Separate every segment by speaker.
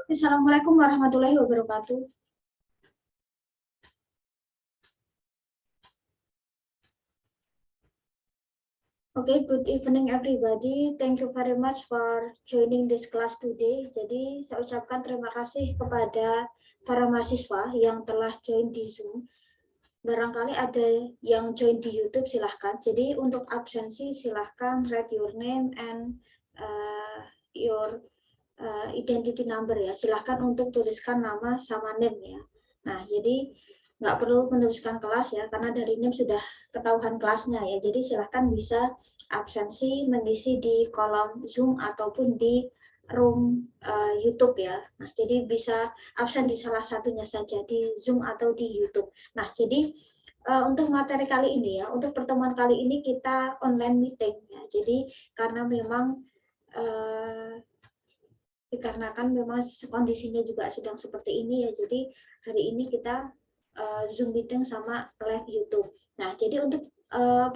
Speaker 1: Assalamualaikum warahmatullahi wabarakatuh. Okay, good evening everybody. Thank you very much for joining this class today. Jadi saya ucapkan terima kasih kepada para mahasiswa yang telah join di Zoom. Barangkali ada yang join di YouTube, silahkan. Jadi untuk absensi silahkan write your name and your identity number ya. Silahkan untuk tuliskan nama sama name ya. Nah, jadi nggak perlu menuliskan kelas ya, karena dari name sudah ketahuan kelasnya ya. Jadi silahkan bisa absensi mengisi di kolom Zoom ataupun di room YouTube ya. Nah, jadi bisa absen di salah satunya saja, di Zoom atau di YouTube. Nah, jadi untuk materi kali ini ya, untuk pertemuan kali ini kita online meeting ya. Jadi karena memang dikarenakan memang kondisinya juga sedang seperti ini ya, jadi hari ini kita Zoom meeting sama live YouTube. Nah, jadi untuk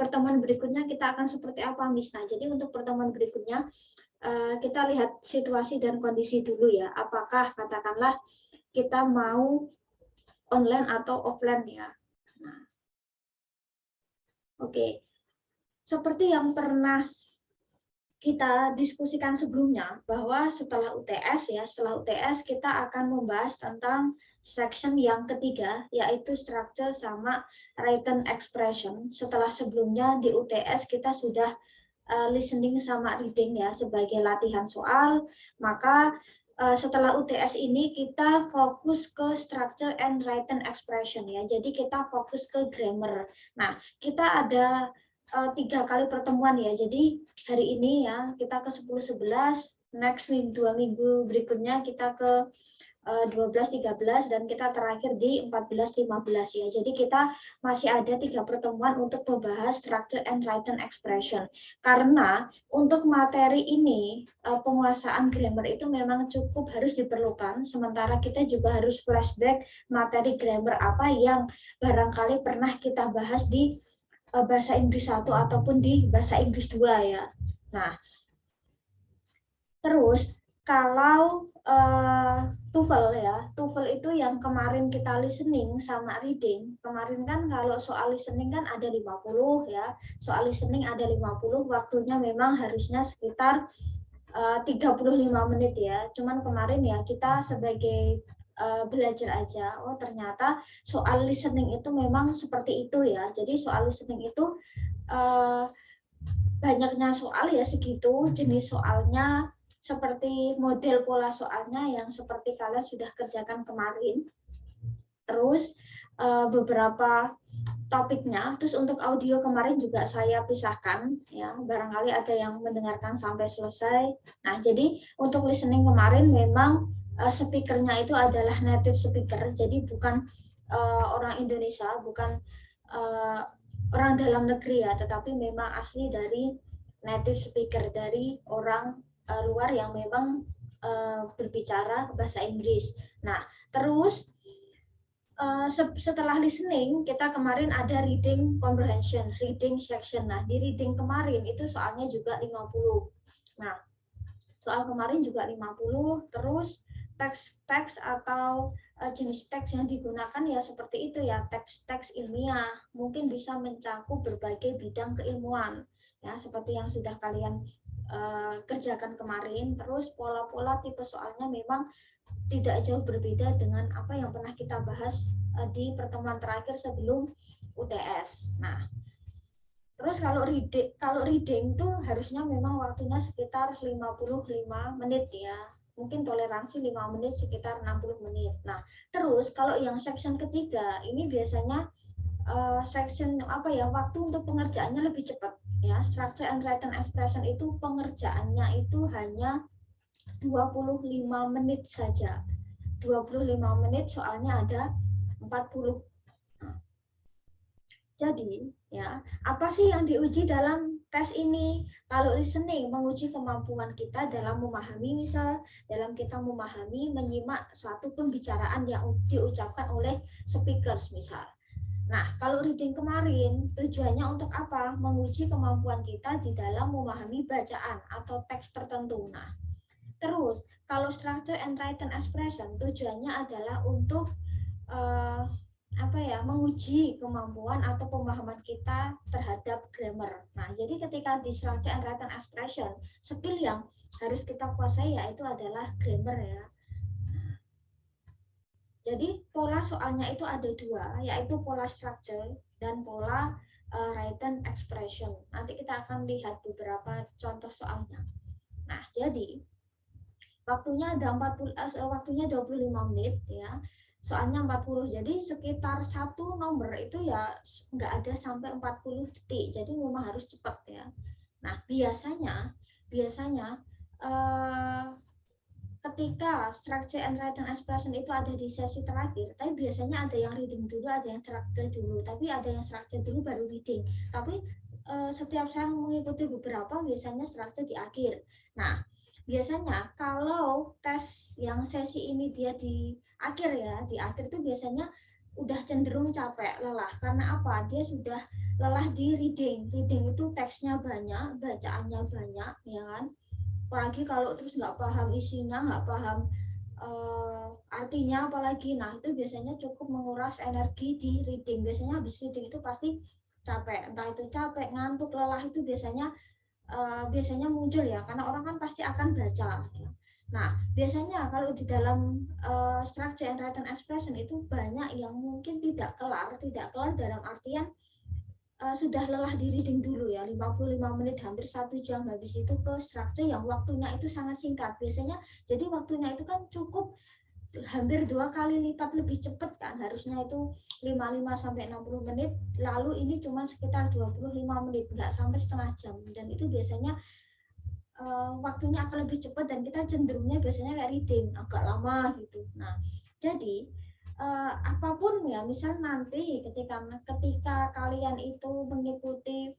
Speaker 1: pertemuan berikutnya kita akan seperti apa, Miss? Nah, jadi untuk pertemuan berikutnya kita lihat situasi dan kondisi dulu ya. Apakah katakanlah kita mau online atau offline ya. Nah, oke. Seperti yang pernah kita diskusikan sebelumnya, bahwa setelah UTS kita akan membahas tentang section yang ketiga, yaitu structure sama written expression. Setelah sebelumnya di UTS kita sudah listening sama reading ya sebagai latihan soal, maka setelah UTS ini kita fokus ke structure and written expression ya. Jadi kita fokus ke grammar. Nah, kita ada 3 kali pertemuan ya. Jadi hari ini ya kita ke 10-11, next week 2 minggu berikutnya kita ke 12-13 dan kita terakhir di 14-15 ya. Jadi kita masih ada 3 pertemuan untuk membahas structure and written expression. Karena untuk materi ini penguasaan grammar itu memang cukup harus diperlukan, sementara kita juga harus flashback materi grammar apa yang barangkali pernah kita bahas di bahasa Inggris 1 ataupun di bahasa Inggris 2 ya. Nah, terus kalau TOEFL ya, TOEFL itu yang kemarin kita listening sama reading. Kemarin kan kalau soal listening kan ada 50 ya. Soal listening ada 50, waktunya memang harusnya sekitar 35 menit ya. Cuman kemarin ya kita sebagai belajar aja, oh ternyata soal listening itu memang seperti itu ya. Jadi soal listening itu banyaknya soal ya segitu, jenis soalnya seperti model pola soalnya yang seperti kalian sudah kerjakan kemarin. Terus beberapa topiknya, terus untuk audio kemarin juga saya pisahkan ya, barangkali ada yang mendengarkan sampai selesai. Nah, jadi untuk listening kemarin memang speakernya itu adalah native speaker, jadi bukan orang Indonesia, bukan orang dalam negeri ya, tetapi memang asli dari native speaker, dari orang luar yang memang berbicara bahasa Inggris. Nah, terus setelah listening, kita kemarin ada reading comprehension, reading section. Nah, di reading kemarin itu soalnya juga 50. Nah, soal kemarin juga 50, terus teks-teks atau jenis teks yang digunakan ya seperti itu ya, teks-teks ilmiah. Mungkin bisa mencakup berbagai bidang keilmuan, ya seperti yang sudah kalian kerjakan kemarin. Terus pola-pola tipe soalnya memang tidak jauh berbeda dengan apa yang pernah kita bahas di pertemuan terakhir sebelum UTS. Nah, terus kalau reading tuh harusnya memang waktunya sekitar 55 menit ya. Mungkin toleransi 5 menit sekitar 60 menit. Nah, terus kalau yang section ketiga ini biasanya section apa ya, waktu untuk pengerjaannya lebih cepat ya. Structure and written expression itu pengerjaannya itu hanya 25 menit saja. 25 menit soalnya ada 40. Jadi, ya, apa sih yang diuji dalam tes ini? Kalau listening menguji kemampuan kita dalam memahami, misal dalam kita memahami, menyimak suatu pembicaraan yang diucapkan oleh speakers misal. Nah, kalau reading kemarin tujuannya untuk apa? Menguji kemampuan kita di dalam memahami bacaan atau teks tertentu. Nah, Terus kalau structure and written expression tujuannya adalah untuk menguji kemampuan atau pemahaman kita terhadap grammar. Nah, jadi ketika di structure and written expression, skill yang harus kita kuasai yaitu adalah grammar ya. Jadi pola soalnya itu ada dua, yaitu pola structure dan pola written expression. Nanti kita akan lihat beberapa contoh soalnya. Nah, jadi waktunya ada 25 menit ya. Soalnya 40. Jadi sekitar satu nomor itu ya nggak ada sampai 40 detik. Jadi memang harus cepat ya. Nah, biasanya ketika structure and written expression itu ada di sesi terakhir, tapi biasanya ada yang reading dulu, ada yang structure dulu, tapi ada yang structure dulu baru reading. Tapi setiap saya mengikuti beberapa, biasanya structure di akhir. Nah, biasanya kalau tes yang sesi ini dia di akhir ya, di akhir itu biasanya udah cenderung capek, lelah. Karena apa? Dia sudah lelah di reading. Reading itu teksnya banyak, bacaannya banyak, ya kan? Apalagi kalau terus nggak paham isinya, nggak paham artinya apalagi, nah itu biasanya cukup menguras energi di reading. Biasanya habis reading itu pasti capek, entah itu capek, ngantuk, lelah itu biasanya muncul ya, karena orang kan pasti akan baca. Ya. Nah, biasanya kalau di dalam structure and written expression itu banyak yang mungkin tidak kelar dalam artian sudah lelah di reading dulu ya, 55 menit hampir 1 jam, habis itu ke structure yang waktunya itu sangat singkat. Biasanya jadi waktunya itu kan cukup hampir 2 kali lipat lebih cepat kan, harusnya itu 55 sampai 60 menit, lalu ini cuma sekitar 25 menit, nggak sampai setengah jam, dan itu biasanya waktunya akan lebih cepat dan kita cenderungnya biasanya kayak reading agak lama gitu. Nah, jadi apapun ya, misal nanti ketika kalian itu mengikuti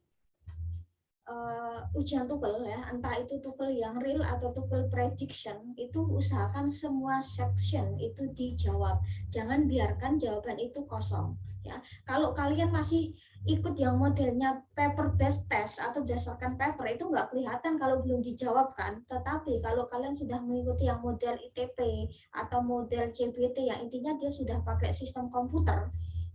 Speaker 1: ujian TOEFL ya, entah itu TOEFL yang real atau TOEFL prediction, itu usahakan semua section itu dijawab. Jangan biarkan jawaban itu kosong ya. Kalau kalian masih ikut yang modelnya paper based test atau berdasarkan paper, itu nggak kelihatan kalau belum dijawab kan. Tetapi kalau kalian sudah mengikuti yang model ITP atau model CBT yang intinya dia sudah pakai sistem komputer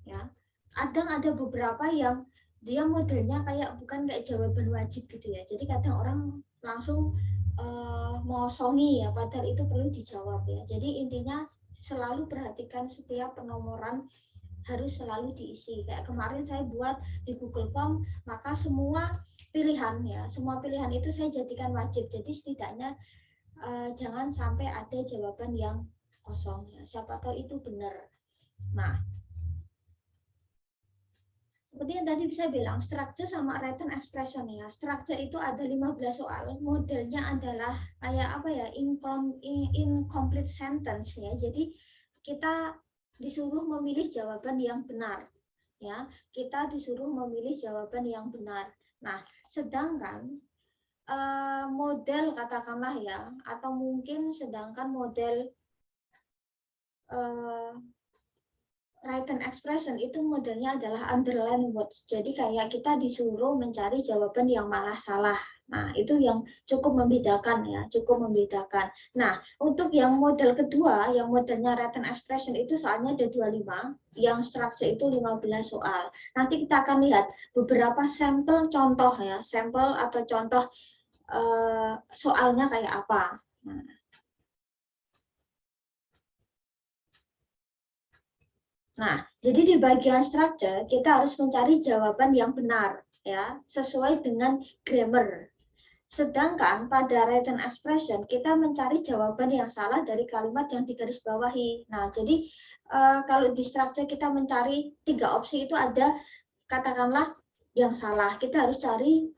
Speaker 1: ya, kadang ada beberapa yang dia modelnya bukan kayak jawaban wajib gitu ya. Jadi kadang orang langsung mengosongi ya, padahal itu perlu dijawab ya. Jadi intinya selalu perhatikan setiap penomoran harus selalu diisi. Kayak kemarin saya buat di Google Form, maka semua pilihan itu saya jadikan wajib. Jadi setidaknya jangan sampai ada jawaban yang kosong ya. Siapa tahu itu benar. Nah, seperti yang tadi saya bilang, structure sama written expression ya. Structure itu ada 15 soal, modelnya adalah kayak incomplete sentence ya. Jadi kita disuruh memilih jawaban yang benar ya. Kita disuruh memilih jawaban yang benar. Nah, sedangkan model katakanlah ya, atau mungkin sedangkan model written expression itu modelnya adalah underline words. Jadi kayak kita disuruh mencari jawaban yang malah salah. Nah, itu yang cukup membedakan ya, cukup membedakan. Nah, untuk yang model kedua, yang modelnya written expression itu soalnya ada 25, yang structure itu 15 soal. Nanti kita akan lihat beberapa sampel contoh ya, sampel atau contoh soalnya kayak apa. Nah, jadi di bagian structure kita harus mencari jawaban yang benar ya, sesuai dengan grammar. Sedangkan pada written expression kita mencari jawaban yang salah dari kalimat yang digarisbawahi. Nah, jadi kalau di structure kita mencari 3 opsi itu ada katakanlah yang salah. Kita harus cari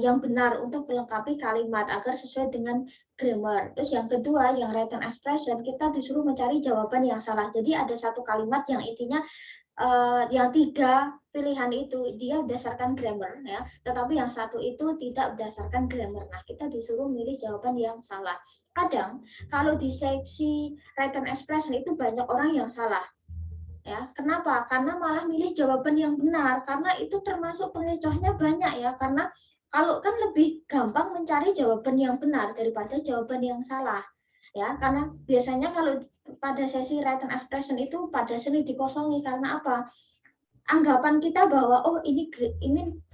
Speaker 1: yang benar untuk melengkapi kalimat agar sesuai dengan grammar. Terus yang kedua, yang written expression, kita disuruh mencari jawaban yang salah. Jadi ada satu kalimat yang intinya yang 3 pilihan itu dia berdasarkan grammar ya, tetapi yang satu itu tidak berdasarkan grammar. Nah, kita disuruh memilih jawaban yang salah. Kadang kalau di seksi written expression itu banyak orang yang salah. Ya, kenapa? Karena malah milih jawaban yang benar, karena itu termasuk pengecohnya banyak ya, karena Kalau kan lebih gampang mencari jawaban yang benar daripada jawaban yang salah. Ya, karena biasanya kalau pada sesi written expression itu pada sering dikosongi karena apa? Anggapan kita bahwa oh ini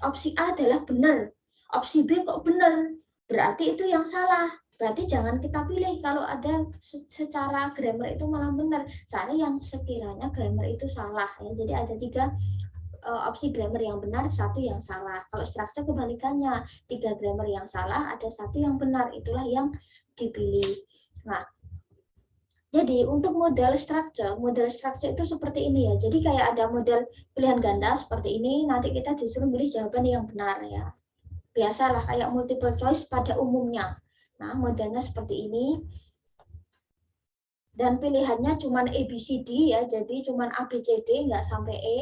Speaker 1: opsi A adalah benar, opsi B kok benar, berarti itu yang salah. Berarti jangan kita pilih kalau ada secara grammar itu malah benar, cari yang sekiranya grammar itu salah ya. Jadi ada 3 opsi grammar yang benar, 1 yang salah. Kalau structure kebalikannya, 3 grammar yang salah, ada 1 yang benar, itulah yang dipilih. Nah, jadi untuk model structure itu seperti ini ya. Jadi kayak ada model pilihan ganda seperti ini, nanti kita disuruh pilih jawaban yang benar ya. Biasalah kayak multiple choice pada umumnya. Nah, modelnya seperti ini. Dan pilihannya cuma A, B, C, D ya, jadi cuma A, B, C, D, nggak sampai E.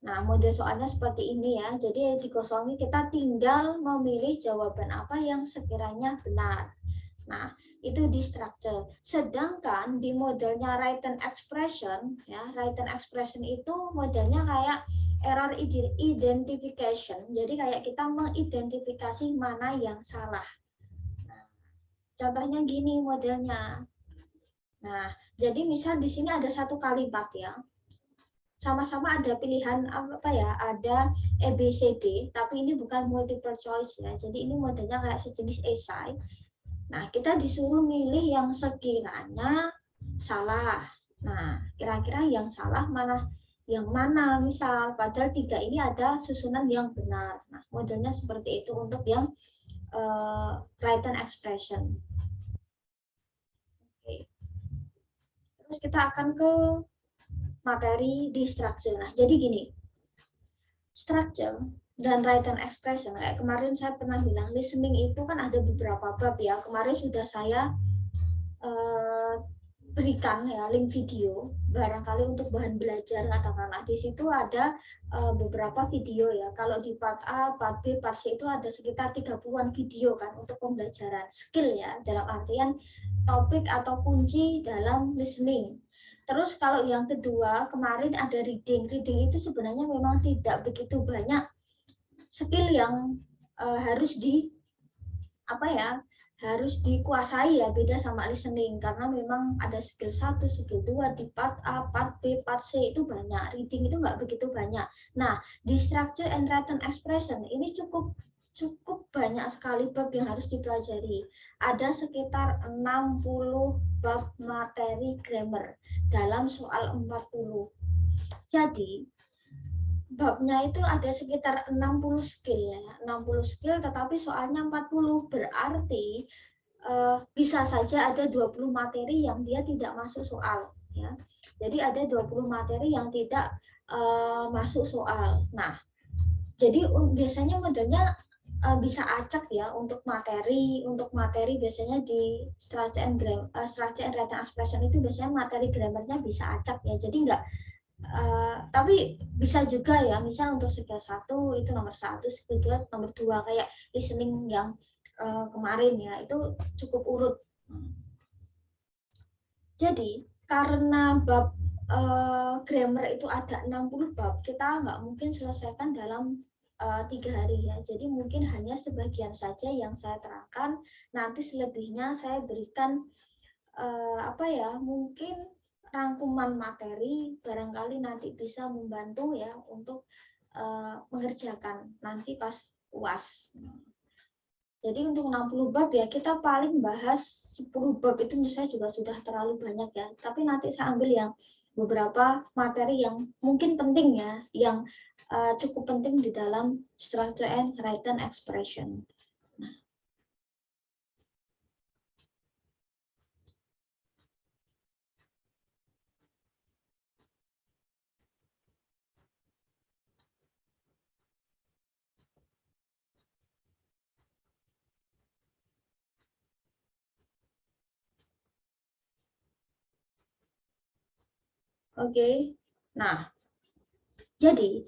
Speaker 1: Nah, model soalnya seperti ini ya, jadi dikosongi kita tinggal memilih jawaban apa yang sekiranya benar. Nah, itu di structure. Sedangkan di modelnya written expression, ya, written expression itu modelnya kayak error identification. Jadi kayak kita mengidentifikasi mana yang salah. Nah, contohnya gini modelnya. Nah, jadi misal di sini ada 1 kalimat ya. Sama-sama ada pilihan apa ya, ada A, B, C, D, tapi ini bukan multiple choice ya. Jadi ini modelnya kayak sejenis essay. Nah, kita disuruh milih yang sekiranya salah. Nah, kira-kira yang salah yang mana? Misal, padahal 3 ini ada susunan yang benar. Nah, modelnya seperti itu untuk yang written expression. Oke. Terus kita akan ke materi di structure. Nah, jadi gini, structure dan written expression, kayak kemarin saya pernah bilang, listening itu kan ada beberapa bab ya. Kemarin sudah saya berikan ya link video, barangkali untuk bahan belajar katakanlah. Di situ ada beberapa video ya. Kalau di part A, part B, part C itu ada sekitar 30-an video kan untuk pembelajaran skill ya, dalam artian topik atau kunci dalam listening. Terus kalau yang kedua, kemarin ada reading. Reading itu sebenarnya memang tidak begitu banyak skill yang harus dikuasai ya, beda sama listening karena memang ada skill 1, skill 2 di part A, part B, part C itu banyak. Reading itu nggak begitu banyak. Nah, di structure and written expression ini cukup banyak sekali bab yang harus dipelajari. Ada sekitar 60 bab materi grammar dalam soal 40. Jadi, babnya itu ada sekitar 60 skill ya. 60 skill tetapi soalnya 40. Berarti bisa saja ada 20 materi yang dia tidak masuk soal ya. Jadi ada 20 materi yang tidak masuk soal. Nah, jadi biasanya modelnya bisa acak ya untuk materi biasanya di structure and written expression itu biasanya materi grammarnya bisa acak ya. Jadi enggak tapi bisa juga ya, misal untuk skill 1 itu nomor 1, skill 2 nomor 2 kayak listening yang kemarin ya, itu cukup urut. Jadi karena bab grammar itu ada 60 bab, kita nggak mungkin selesaikan dalam 3 hari ya. Jadi mungkin hanya sebagian saja yang saya terangkan, nanti selebihnya saya berikan mungkin rangkuman materi, barangkali nanti bisa membantu ya untuk mengerjakan nanti pas UAS. Jadi untuk 60 bab ya kita paling bahas 10 bab itu menurut saya juga sudah terlalu banyak ya. Tapi nanti saya ambil yang beberapa materi yang mungkin penting ya, yang cukup penting di dalam structure and written expression. Oke. Nah, jadi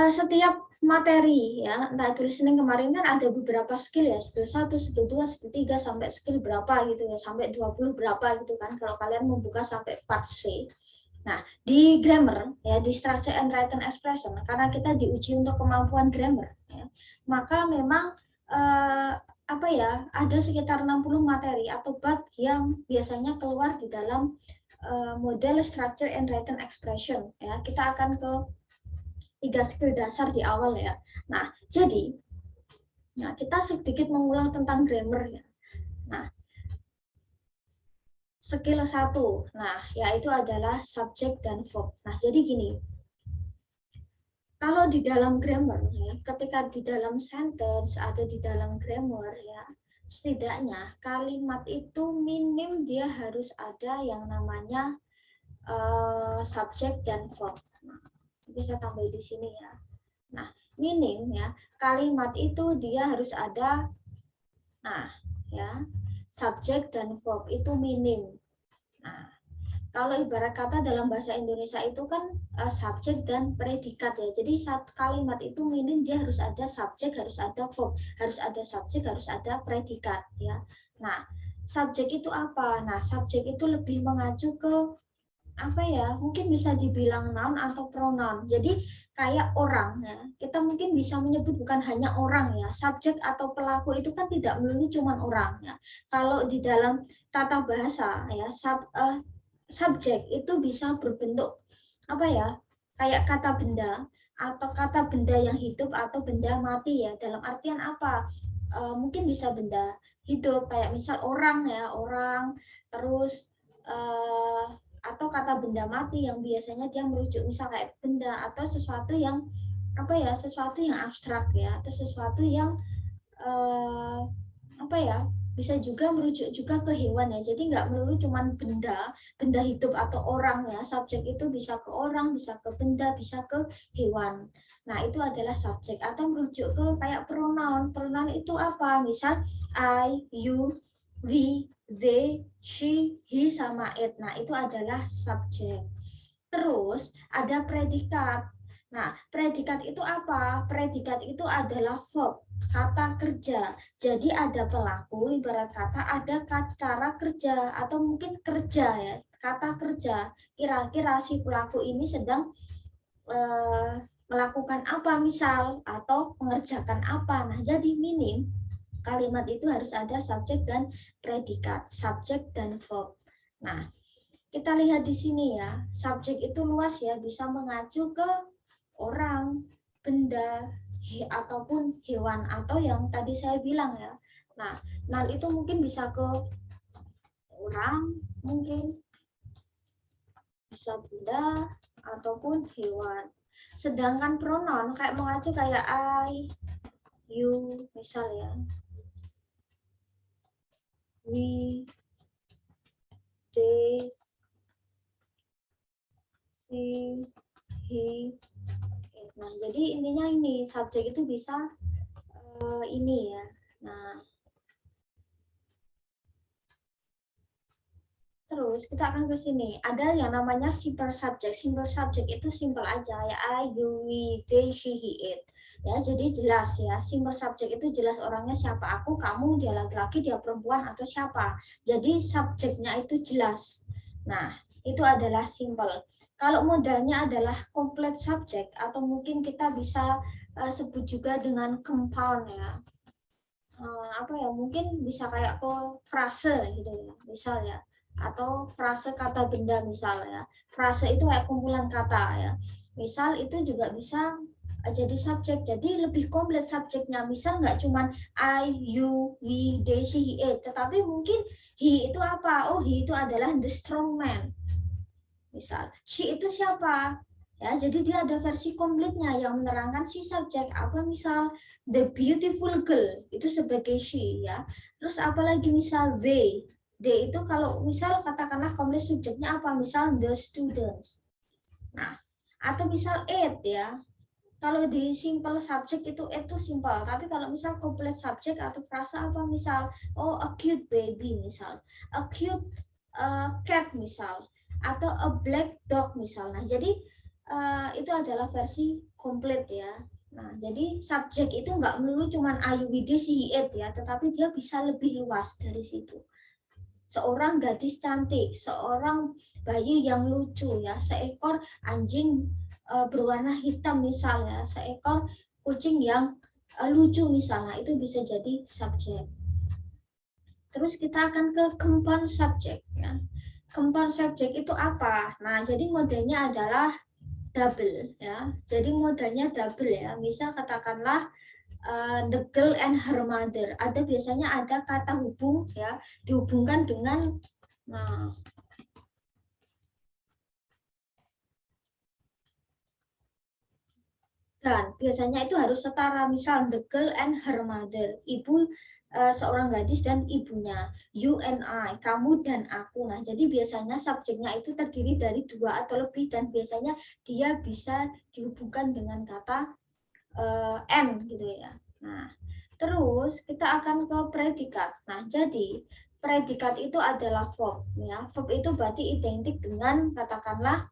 Speaker 1: setiap materi ya, entah itu listening kemarin kan ada beberapa skill ya, skill 1, skill 2, skill 3 sampai skill berapa gitu ya, sampai 20 berapa gitu kan kalau kalian membuka sampai part C. Nah, di grammar ya, di structure and written expression karena kita diuji untuk kemampuan grammar ya, maka memang apa ya, ada sekitar 60 materi atau bab yang biasanya keluar di dalam model structure and written expression ya. Kita akan ke 3 skill dasar di awal ya. Nah, jadi kita sedikit mengulang tentang grammar ya. Nah, skill 1. Nah, yaitu adalah subject dan verb. Nah, jadi gini. Kalau di dalam grammar ya, ketika di dalam sentence atau di dalam grammar ya, setidaknya kalimat itu minim dia harus ada yang namanya subject dan verb. Nah, bisa tambah di sini ya. Nah, minim ya, kalimat itu dia harus ada, nah ya, subject dan verb itu minim. Nah, kalau ibarat kata dalam bahasa Indonesia itu kan subjek dan predikat ya. Jadi satu kalimat itu minim dia harus ada subjek, harus ada verb, harus ada subjek, harus ada predikat ya. Nah, subjek itu apa? Nah, subjek itu lebih mengacu ke apa ya? Mungkin bisa dibilang noun atau pronoun. Jadi kayak orang ya. Kita mungkin bisa menyebut bukan hanya orang ya. Subjek atau pelaku itu kan tidak melulu cuma orang ya. Kalau di dalam tata bahasa ya, subjek itu bisa berbentuk apa ya, kayak kata benda atau kata benda yang hidup atau benda mati ya. Dalam artian apa, mungkin bisa benda hidup kayak misal orang ya, orang, terus atau kata benda mati yang biasanya dia merujuk misal kayak benda atau sesuatu yang apa ya, sesuatu yang abstrak ya, atau sesuatu yang apa ya, bisa juga merujuk juga ke hewan ya. Jadi nggak melulu cuman benda hidup atau orang ya. Subjek itu bisa ke orang, bisa ke benda, bisa ke hewan. Nah, itu adalah subjek. Atau merujuk ke kayak pronoun. Pronoun itu apa? Misal I, you, we, they, she, he, sama it. Nah, itu adalah subjek. Terus ada predikat. Nah, predikat itu apa? Predikat itu adalah verb, kata kerja. Jadi ada pelaku, ibarat kata ada cara kerja atau mungkin kerja ya, kata kerja. Kira-kira si pelaku ini sedang melakukan apa misal atau mengerjakan apa. Nah, jadi minim kalimat itu harus ada subjek dan predikat, subjek dan verb. Nah, kita lihat di sini ya, subjek itu luas ya, bisa mengacu ke orang, benda, ataupun hewan, atau yang tadi saya bilang ya. Nah, noun itu mungkin bisa ke orang, mungkin bisa benda, ataupun hewan. Sedangkan pronoun kayak mengacu kayak I, you, misal ya. We, they, she, he. Nah, jadi intinya ini subjek itu bisa ini ya. Nah, terus kita akan ke sini. Ada yang namanya simple subject. Simple subject itu simple aja ya. I, you, we, they, she, he, it. Ya, jadi jelas ya. Simple subject itu jelas orangnya siapa, aku, kamu, dia laki-laki, dia perempuan atau siapa. Jadi subjeknya itu jelas. Nah, itu adalah simple. Kalau modalnya adalah complete subject atau mungkin kita bisa sebut juga dengan compound ya. Apa ya, mungkin bisa kayak ke frase gitu ya, misal ya, atau frase kata benda misalnya. Frase itu kayak kumpulan kata ya. Misal itu juga bisa jadi subjek, jadi lebih komplit subjeknya. Misal nggak cuman I, you, we, they, she, he, it, tetapi mungkin he itu apa? Oh, he itu adalah the strong man. Misal, she itu siapa? Ya, jadi dia ada versi komplitnya yang menerangkan si subjek. Apa misal the beautiful girl itu sebagai she ya. Terus apalagi misal they itu kalau misal katakanlah komplit subjeknya apa? Misal the students. Nah, atau misal it ya. Kalau di simple subject itu simple, tapi kalau misal komplit subjek atau frasa apa misal oh a cute baby misal, a cute cat misal, atau a black dog misalnya. Jadi itu adalah versi komplit ya. Nah, jadi subjek itu nggak melulu cuman ayu widi si it ya, tetapi dia bisa lebih luas dari situ. Seorang gadis cantik, seorang bayi yang lucu ya, seekor anjing berwarna hitam misalnya, seekor kucing yang lucu misalnya, itu bisa jadi subjek. Terus kita akan ke compound subject ya. Compound subject itu apa? Nah, jadi modelnya adalah double ya. Jadi modelnya double ya. Misal katakanlah the girl and her mother. Ada biasanya ada kata hubung ya, dihubungkan dengan dan biasanya itu harus setara. Misal the girl and her mother. Ibu seorang gadis dan ibunya. You and I, kamu dan aku. Nah, jadi biasanya subjeknya itu terdiri dari dua atau lebih dan biasanya dia bisa dihubungkan dengan kata and gitu ya. Nah, terus kita akan ke predikat. Nah, jadi predikat itu adalah verb ya. Verb itu berarti identik dengan katakanlah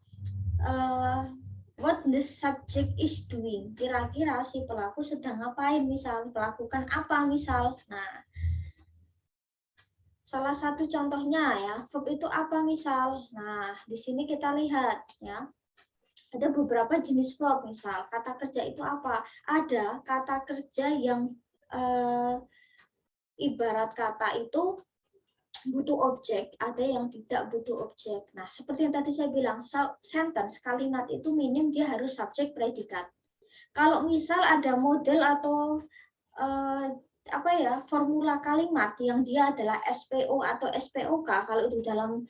Speaker 1: what the subject is doing. Kira-kira si pelaku sedang ngapain, misal melakukan apa misal. Nah, salah satu contohnya ya, verb itu apa misal. Nah, di sini kita lihat ya. Ada beberapa jenis verb misal. Kata kerja itu apa? Ada kata kerja yang ibarat kata itu butuh objek, ada yang tidak butuh objek. Nah, seperti yang tadi saya bilang, sentence, kalimat itu minim dia harus subjek predikat. Kalau misal ada model atau apa ya, formula kalimat yang dia adalah SPO atau SPOK, kalau itu dalam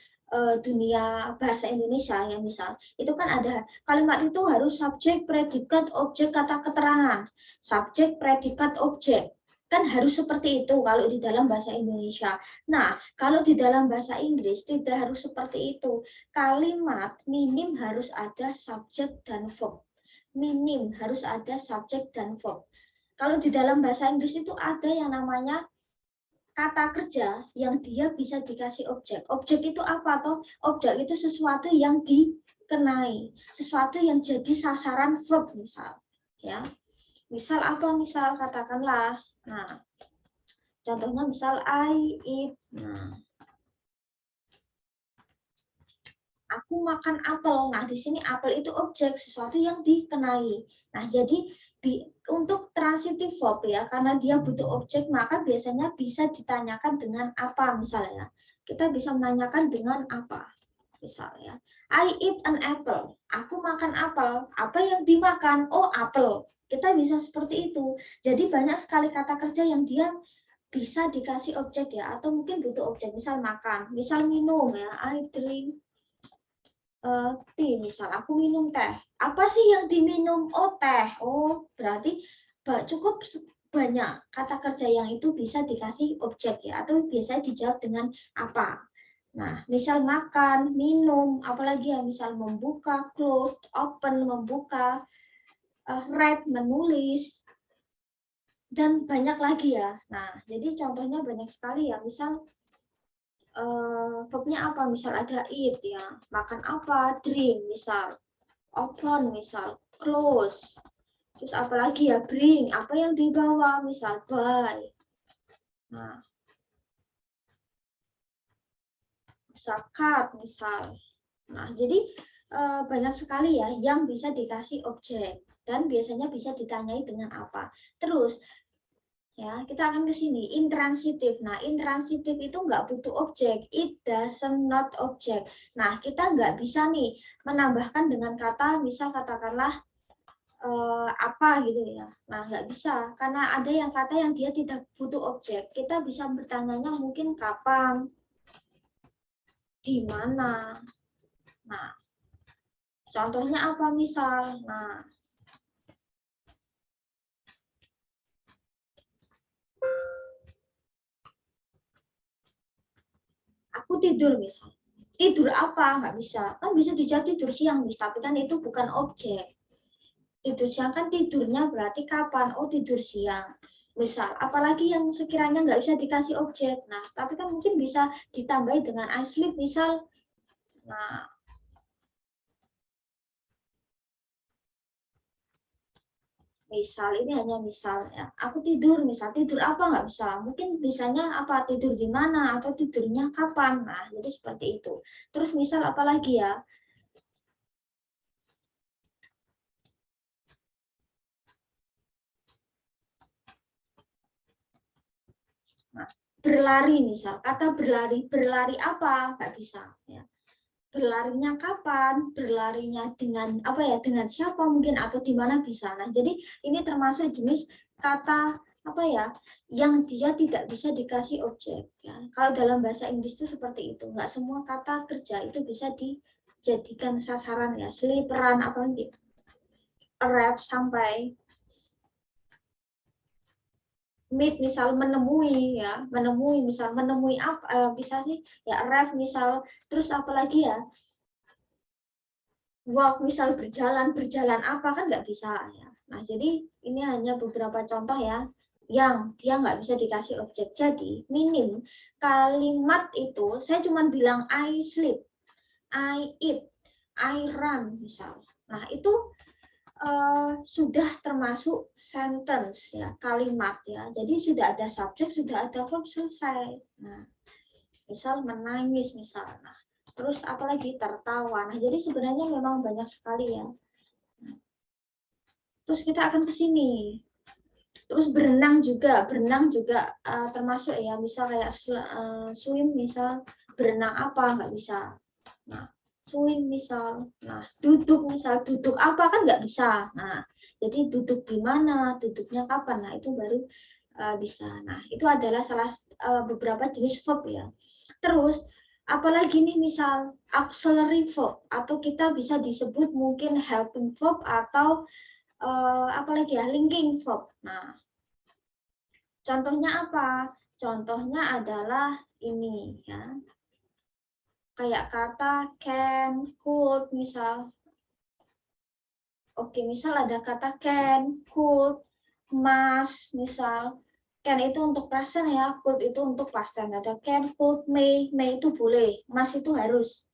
Speaker 1: dunia bahasa Indonesia ya misal, itu kan ada kalimat itu harus subjek, predikat, objek, kata keterangan, subjek, predikat, objek. Kan harus seperti itu kalau di dalam bahasa Indonesia. Nah, kalau di dalam bahasa Inggris tidak harus seperti itu. Kalimat minim harus ada subjek dan verb. Minim harus ada subjek dan verb. Kalau di dalam bahasa Inggris itu ada yang namanya kata kerja yang dia bisa dikasih objek. Objek itu apa toh? Objek itu sesuatu yang dikenai, sesuatu yang jadi sasaran verb misal. Ya. Misal apa? Misal katakanlah, nah, contohnya misal I eat. Nah, aku makan apel. Nah, di sini apel itu objek, sesuatu yang dikenai. Nah, jadi untuk transitive verb ya, karena dia butuh objek, maka biasanya bisa ditanyakan dengan apa misalnya. Kita bisa menanyakan dengan apa. Misalnya, I eat an apple. Aku makan apel. Apa yang dimakan? Oh, apel. Kita bisa seperti itu. Jadi banyak sekali kata kerja yang dia bisa dikasih objek ya, atau mungkin butuh objek. Misal makan, misal minum ya, I drink tea. Misal aku minum teh. Apa sih yang diminum? Oh, teh. Oh, berarti cukup banyak kata kerja yang itu bisa dikasih objek ya, atau biasanya dijawab dengan apa. Nah, misal makan, minum, apalagi ya, misal membuka, close, open, membuka, write, menulis, dan banyak lagi ya. Nah, jadi contohnya banyak sekali ya. Misal verbnya apa? Misal ada eat ya, makan apa? Drink, misal open, misal close. Terus apalagi ya, bring, apa yang dibawa? Misal buy. Nah, misal cut, misal. Nah, jadi banyak sekali ya yang bisa dikasih objek dan biasanya bisa ditanyai dengan apa. Terus ya, kita akan ke sini intransitif. Nah, intransitif itu nggak butuh objek, it doesn't not object. Nah, kita nggak bisa nih menambahkan dengan kata, misal katakanlah apa gitu ya. Nah, nggak bisa karena ada yang kata yang dia tidak butuh objek. Kita bisa bertanyanya mungkin kapan, di mana. Nah, contohnya apa misal? Nah, aku tidur misal. Tidur apa? Nggak bisa. Kan bisa dijawab tidur siang, tapi kan itu bukan objek. Tidur siang kan tidurnya berarti kapan? Oh, tidur siang. Misal, apalagi yang sekiranya nggak bisa dikasih objek. Nah, tapi kan mungkin bisa ditambahi dengan I sleep misal. Nah, misal ini hanya misal ya. Aku tidur, misal tidur apa nggak bisa. Mungkin bisanya apa? Tidur di mana atau tidurnya kapan. Nah, jadi seperti itu. Terus misal apalagi ya? Nah, berlari misal, kata berlari, berlari apa? Nggak bisa. Ya. Berlarinya kapan? Berlarinya dengan apa ya? Dengan siapa mungkin atau di mana bisa. Nah, jadi ini termasuk jenis kata apa ya? Yang dia tidak bisa dikasih objek. Ya. Kalau dalam bahasa Inggris itu seperti itu. Nggak semua kata kerja itu bisa dijadikan sasaran ya. Seliperan apalagi arrive sampai meet misal menemui ya menemui misal menemui apa bisa sih ya arrive misal terus apalagi ya walk misal berjalan berjalan apa kan nggak bisa ya. Nah jadi ini hanya beberapa contoh ya yang dia nggak bisa dikasih objek. Jadi minim kalimat itu saya cuma bilang I sleep, I eat, I run misal. Nah itu sudah termasuk sentence ya kalimat ya. Jadi sudah ada subjek, sudah ada verb selesai. Nah, misal menangis misal. Nah, terus apalagi tertawa. Nah, jadi sebenarnya memang banyak sekali ya. Terus kita akan ke sini. Terus berenang juga termasuk ya. Misal kayak swim misal berenang apa nggak bisa. Nah, swing misal, nah duduk misal, duduk apa kan nggak bisa. Nah, jadi duduk di mana, duduknya kapan, nah itu baru bisa. Nah, itu adalah salah beberapa jenis verb ya. Terus, apalagi nih misal auxiliary verb atau kita bisa disebut mungkin helping verb atau apalagi ya linking verb. Nah, contohnya apa? Contohnya adalah ini ya. Kayak kata can, could, misal. Oke, misal ada kata can, could, must, misal. Can itu untuk present ya, could itu untuk past tense. Ada can, could, may itu boleh, must itu harus.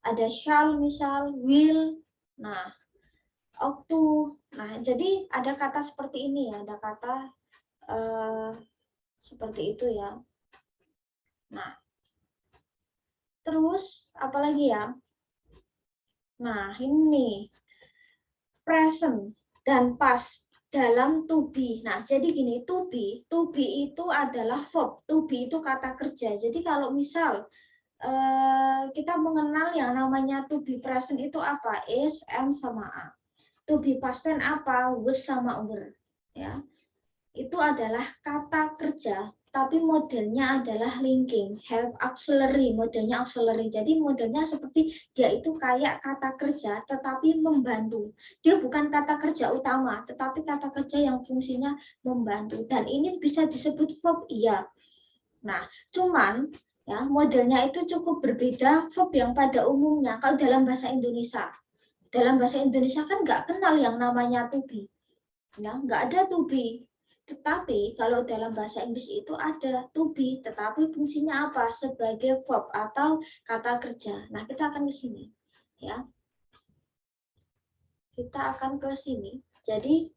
Speaker 1: Ada shall, misal, will. Nah, ought to. Nah, jadi ada kata seperti ini ya, ada kata seperti itu ya. Nah, terus apalagi ya? Nah, ini present dan past dalam to be. Nah, jadi gini, to be itu adalah verb. To be itu kata kerja. Jadi kalau misal kita mengenal yang namanya to be present itu apa? Is, am sama are. To be past tense apa? Was sama were. Ya. Itu adalah kata kerja, tapi modelnya adalah linking, help auxiliary, modelnya auxiliary. Jadi modelnya seperti dia itu kayak kata kerja, tetapi membantu. Dia bukan kata kerja utama, tetapi kata kerja yang fungsinya membantu. Dan ini bisa disebut verb, iya. Nah, cuman ya modelnya itu cukup berbeda verb yang pada umumnya. Kalau dalam bahasa Indonesia kan nggak kenal yang namanya to be, ya nggak ada to be. Tetapi kalau dalam bahasa Inggris itu ada to be, tetapi fungsinya apa? Sebagai verb atau kata kerja. Nah, kita akan ke sini. Ya. Kita akan ke sini. Jadi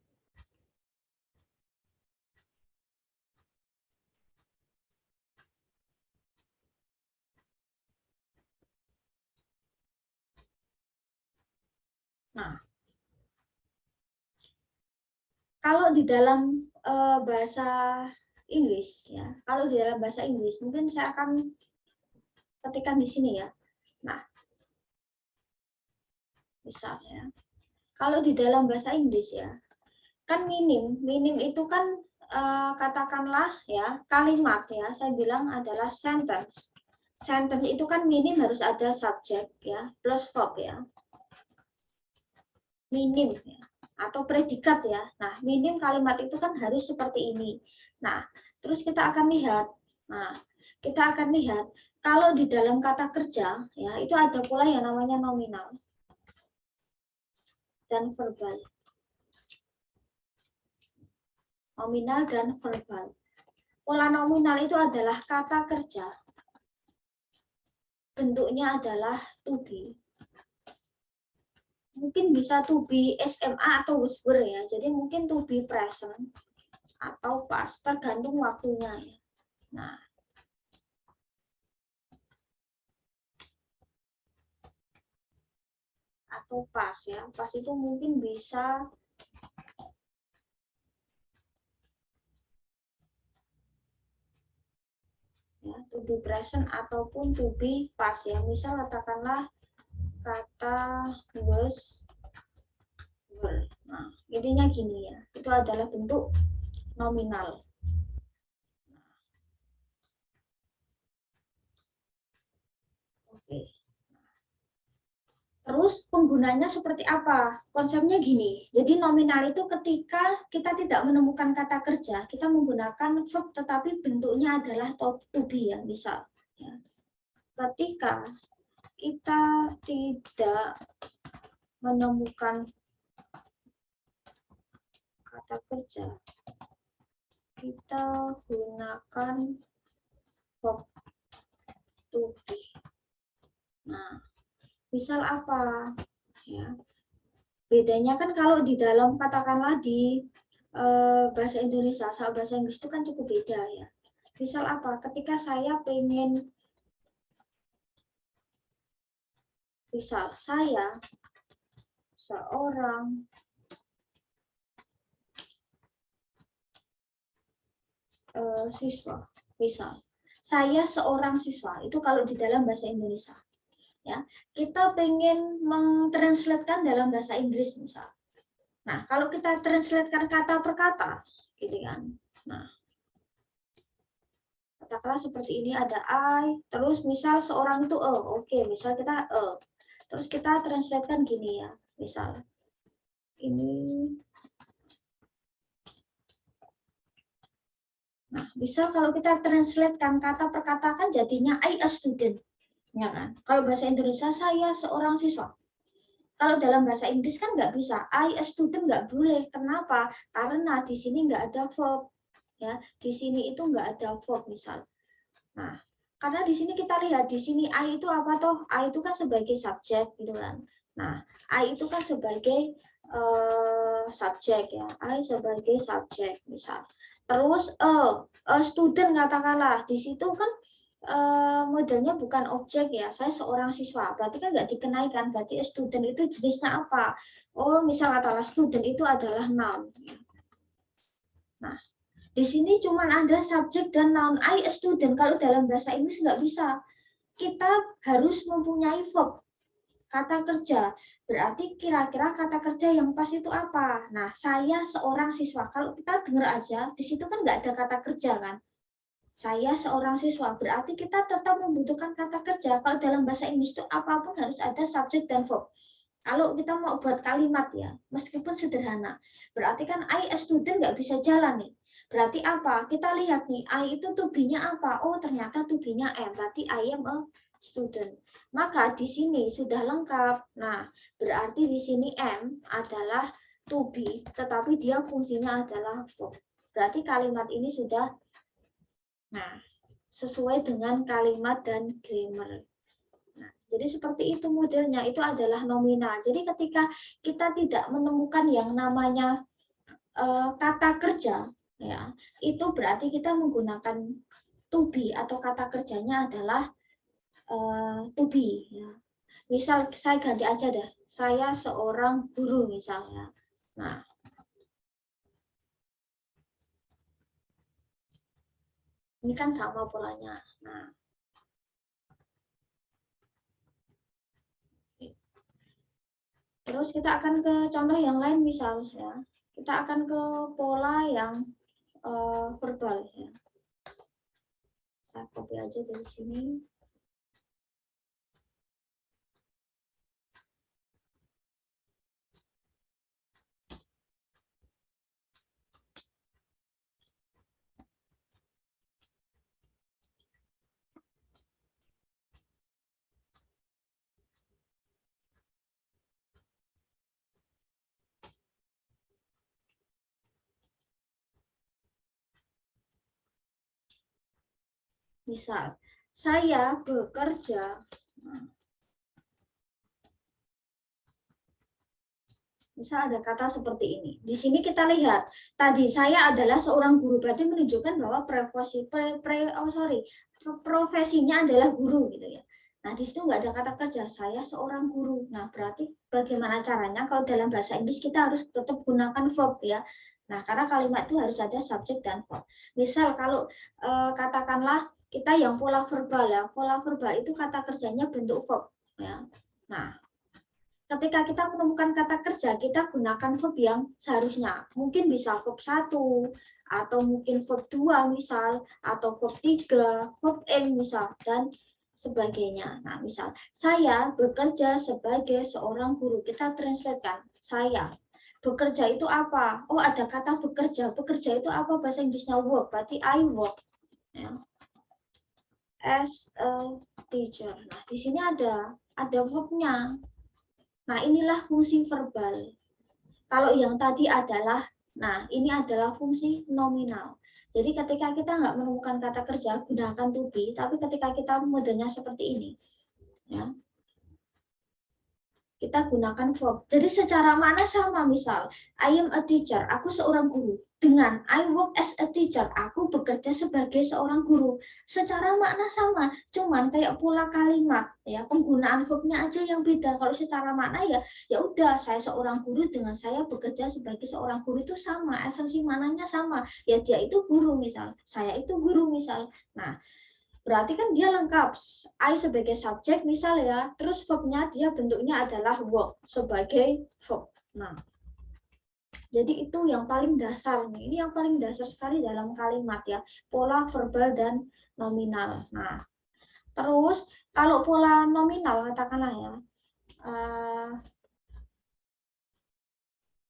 Speaker 1: nah, kalau di dalam bahasa Inggris ya, kalau di dalam bahasa Inggris mungkin saya akan ketikkan di sini ya. Nah, misalnya kalau di dalam bahasa Inggris ya, kan minim itu kan katakanlah ya kalimat ya saya bilang adalah sentence. Sentence itu kan minim harus ada subjek ya plus verb ya, minim ya atau predikat ya. Nah, minim kalimat itu kan harus seperti ini. Nah, terus kita akan lihat. Nah, kita akan lihat kalau di dalam kata kerja ya itu ada pula yang namanya nominal dan verbal. Nominal dan verbal. Pola nominal itu adalah kata kerja. Bentuknya adalah to be. Mungkin bisa to be SMA atau was were ya. Jadi mungkin to be present atau past tergantung waktunya ya. Nah, atau past ya. Past itu mungkin bisa to be present ataupun to be past ya. Misal katakanlah kata was, were. Nah, intinya gini ya. Itu adalah bentuk nominal. Oke. Terus penggunanya seperti apa? Konsepnya gini. Jadi nominal itu ketika kita tidak menemukan kata kerja, kita menggunakan verb tetapi bentuknya adalah to be ya, misal. Ya. Ketika kita tidak menemukan kata kerja, kita gunakan verb to be. Nah, misal apa? Ya. Bedanya kan kalau di dalam katakanlah di bahasa Indonesia sama bahasa Inggris itu kan cukup beda ya. Misal apa? Ketika saya pengen, misal saya seorang siswa, misal saya seorang siswa itu kalau di dalam bahasa Indonesia. Ya, kita pengen mentranslatekan dalam bahasa Inggris misal. Nah, kalau kita translatekan kata per kata, gitu kan. Nah, katakanlah seperti ini ada I, terus misal seorang itu oke, misal kita terus kita translatekan gini ya, misal ini. Nah, misal kalau kita translatekan kata per kata kan jadinya I a student. Ya kan? Kalau bahasa Indonesia saya seorang siswa. Kalau dalam bahasa Inggris kan nggak bisa, I a student nggak boleh. Kenapa? Karena di sini nggak ada verb. Ya, di sini itu nggak ada verb misal. Nah, karena di sini kita lihat di sini I itu apa toh? I itu kan sebagai subjek gitu kan. Nah, I itu kan sebagai subjek ya. I sebagai subjek misal. Terus student katakanlah di situ kan modelnya bukan objek ya, saya seorang siswa, berarti kan nggak dikenaikan, berarti student itu jenisnya apa? Oh, misal katakanlah student itu adalah noun. Nah, di sini cuma ada subjek dan noun, I a student. Kalau dalam bahasa Inggris nggak bisa, kita harus mempunyai verb, kata kerja. Berarti kira-kira kata kerja yang pas itu apa? Nah, saya seorang siswa. Kalau kita dengar aja, di situ kan nggak ada kata kerja kan? Saya seorang siswa, berarti kita tetap membutuhkan kata kerja. Kalau dalam bahasa Inggris itu apapun harus ada subjek dan verb. Kalau kita mau buat kalimat ya, meskipun sederhana, berarti kan I a student nggak bisa jalan nih. Berarti apa? Kita lihat nih, I itu to be-nya apa? Oh, ternyata to be-nya am, berarti I am a student. Maka di sini sudah lengkap. Nah, berarti di sini am adalah to be, tetapi dia fungsinya adalah verb. Berarti kalimat ini sudah sesuai dengan kalimat dan grammar. Nah, jadi seperti itu modelnya, itu adalah nominal. Jadi ketika kita tidak menemukan yang namanya kata kerja, ya, itu berarti kita menggunakan to be atau kata kerjanya adalah to be. Ya. Misal saya ganti aja deh, saya seorang guru misalnya. Nah, ini kan sama polanya. Nah, terus kita akan ke contoh yang lain misal ya. Kita akan ke pola yang verbal ya. Saya copy aja dari sini. Misal, saya bekerja. Misal ada kata seperti ini. Di sini kita lihat, tadi saya adalah seorang guru, berarti menunjukkan bahwa profesinya adalah guru gitu ya. Nah, di situ nggak ada kata kerja, saya seorang guru. Nah, berarti bagaimana caranya? Kalau dalam bahasa Inggris kita harus tetap gunakan verb ya. Nah, karena kalimat itu harus ada subjek dan verb. Misal kalau katakanlah kita yang pola verbal ya. Pola verbal itu kata kerjanya bentuk verb ya. Nah, ketika kita menemukan kata kerja, kita gunakan verb yang seharusnya. Mungkin bisa verb 1 atau mungkin verb 2 misal, atau verb 3, verb ing misal, dan sebagainya. Nah, misal saya bekerja sebagai seorang guru. Kita translatekan. Saya bekerja itu apa? Oh, ada kata bekerja. Bekerja itu apa bahasa Inggrisnya? Work. Berarti I work. Ya. As a teacher. Nah, di sini ada verbnya. Nah, inilah fungsi verbal. Kalau yang tadi adalah, nah ini adalah fungsi nominal. Jadi ketika kita nggak menemukan kata kerja, gunakan to be, tapi ketika kita modelnya seperti ini, ya, kita gunakan verb. Jadi secara makna sama, misal, I am a teacher, aku seorang guru. Dengan I work as a teacher, aku bekerja sebagai seorang guru. Secara makna sama, cuman kayak pola kalimat, ya, penggunaan verbnya aja yang beda. Kalau secara makna ya udah, saya seorang guru dengan saya bekerja sebagai seorang guru itu sama, esensi maknanya sama. Ya dia itu guru misal, saya itu guru misal. Nah, berarti kan dia lengkap. I sebagai subjek misal ya, terus verbnya dia bentuknya adalah work sebagai verb. Nah, jadi itu yang paling dasar nih. Ini yang paling dasar sekali dalam kalimat ya, pola verbal dan nominal. Nah, terus kalau pola nominal katakanlah ya.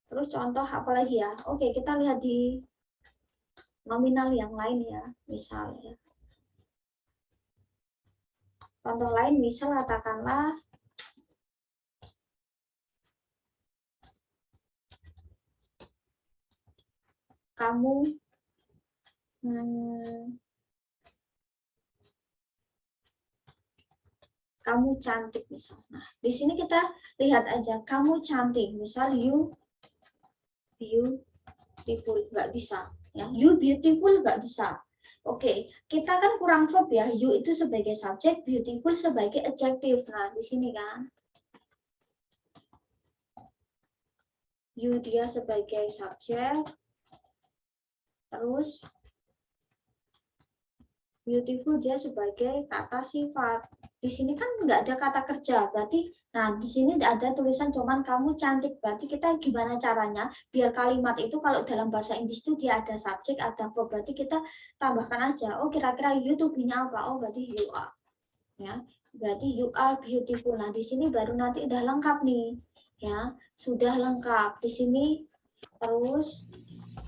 Speaker 1: Terus contoh apa lagi ya? Oke, kita lihat di nominal yang lain ya, misal ya. Contoh lain misal katakanlah kamu kamu cantik misal. Nah, di sini kita lihat aja kamu cantik. Misal you beautiful, nggak bisa. Ya, you beautiful nggak bisa. Oke, kita kan kurang verb ya. You itu sebagai subjek, beautiful sebagai adjektif. Nah, di sini kan. You dia sebagai subjek. Terus beautiful dia sebagai kata sifat. Di sini kan nggak ada kata kerja, berarti nah di sini ada tulisan cuman kamu cantik. Berarti kita gimana caranya biar kalimat itu kalau dalam bahasa Inggris itu dia ada subjek, ada verb, berarti kita tambahkan aja. Oh kira-kira you tuh punya apa? Oh berarti you are. Ya, berarti you are beautiful. Nah di sini baru nanti udah lengkap nih. Ya, sudah lengkap. Di sini terus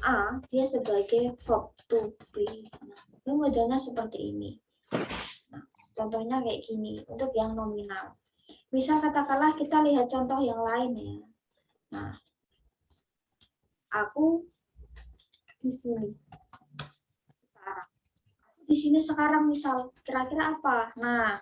Speaker 1: a dia sebagai verb to be. Nah, ini modelnya seperti ini. Nah, contohnya kayak gini untuk yang nominal. Misal katakanlah kita lihat contoh yang lain ya. Nah, aku di sini sekarang. Di sini sekarang misal kira-kira apa? Nah,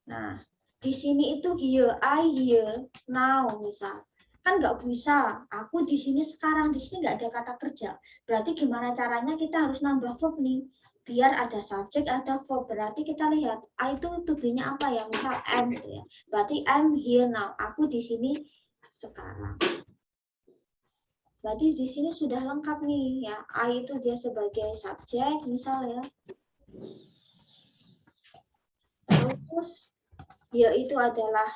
Speaker 1: nah di sini itu here, I here, now misal. Kan nggak bisa, aku di sini sekarang, di sini nggak ada kata kerja. Berarti gimana caranya kita harus nambah verb nih? Biar ada subjek, ada verb. Berarti kita lihat, I itu to be-nya apa ya? Misal am gitu ya. Berarti I'm here now, aku di sini sekarang. Berarti di sini sudah lengkap nih ya. I itu dia sebagai subjek misal ya. Terus ya itu adalah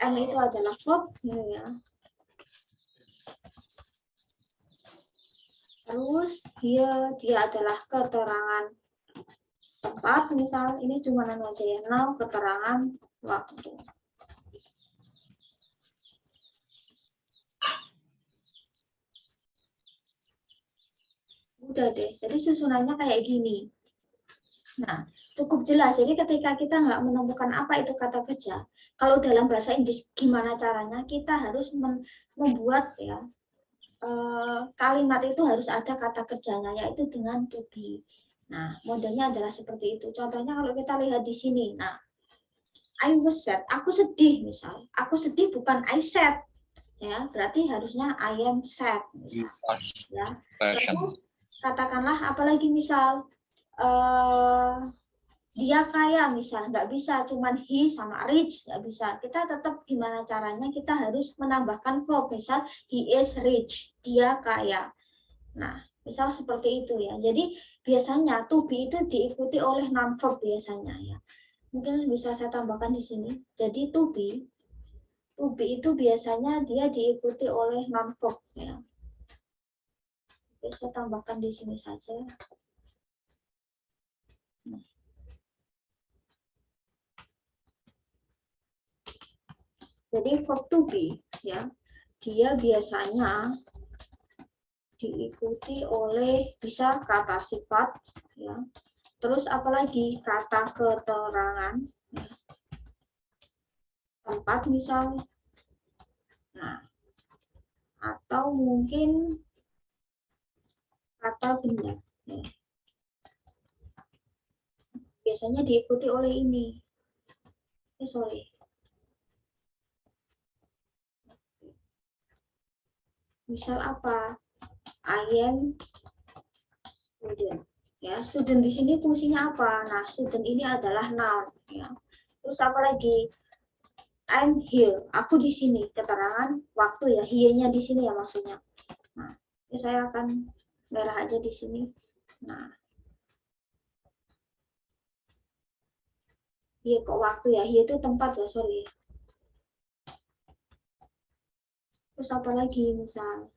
Speaker 1: M itu adalah verb ya. Terus dia adalah keterangan tempat, misal ini cuma nama aja ya, now keterangan waktu. Udah deh, jadi susunannya kayak gini. Nah, cukup jelas. Jadi ketika kita nggak menemukan apa itu kata kerja, kalau dalam bahasa Inggris gimana caranya? Kita harus membuat ya kalimat itu harus ada kata kerjanya, yaitu dengan to be. Nah, modelnya adalah seperti itu. Contohnya kalau kita lihat di sini. Nah, I was sad. Aku sedih misal. Aku sedih bukan I sad. Ya, berarti harusnya I am sad misal. Ya. Terus katakanlah apalagi misal dia kaya misal, nggak bisa cuman he sama rich, nggak bisa. Kita tetap gimana caranya kita harus menambahkan verb, misal he is rich, dia kaya. Nah Misal seperti itu ya. Jadi biasanya to be itu diikuti oleh non verb biasanya ya. Mungkin bisa saya tambahkan di sini. Jadi to be itu biasanya dia diikuti oleh non verb ya. Saya tambahkan di sini saja. Jadi verb to be ya, dia biasanya diikuti oleh bisa kata sifat ya. Terus apalagi kata keterangan ya. Tempat misalnya. Nah, atau mungkin kata benda ya. Biasanya diikuti oleh ini. Sorry. Misal apa? I am student. Ya, student di sini fungsinya apa? Nah, student ini adalah noun. Ya. Terus apa lagi? I'm here. Aku di sini. Keterangan waktu ya. Here-nya di sini ya maksudnya. Nah, ini saya akan merah aja di sini. Nah, here kok waktu ya? Here itu tempat ya, sorry. Terus apa lagi misal?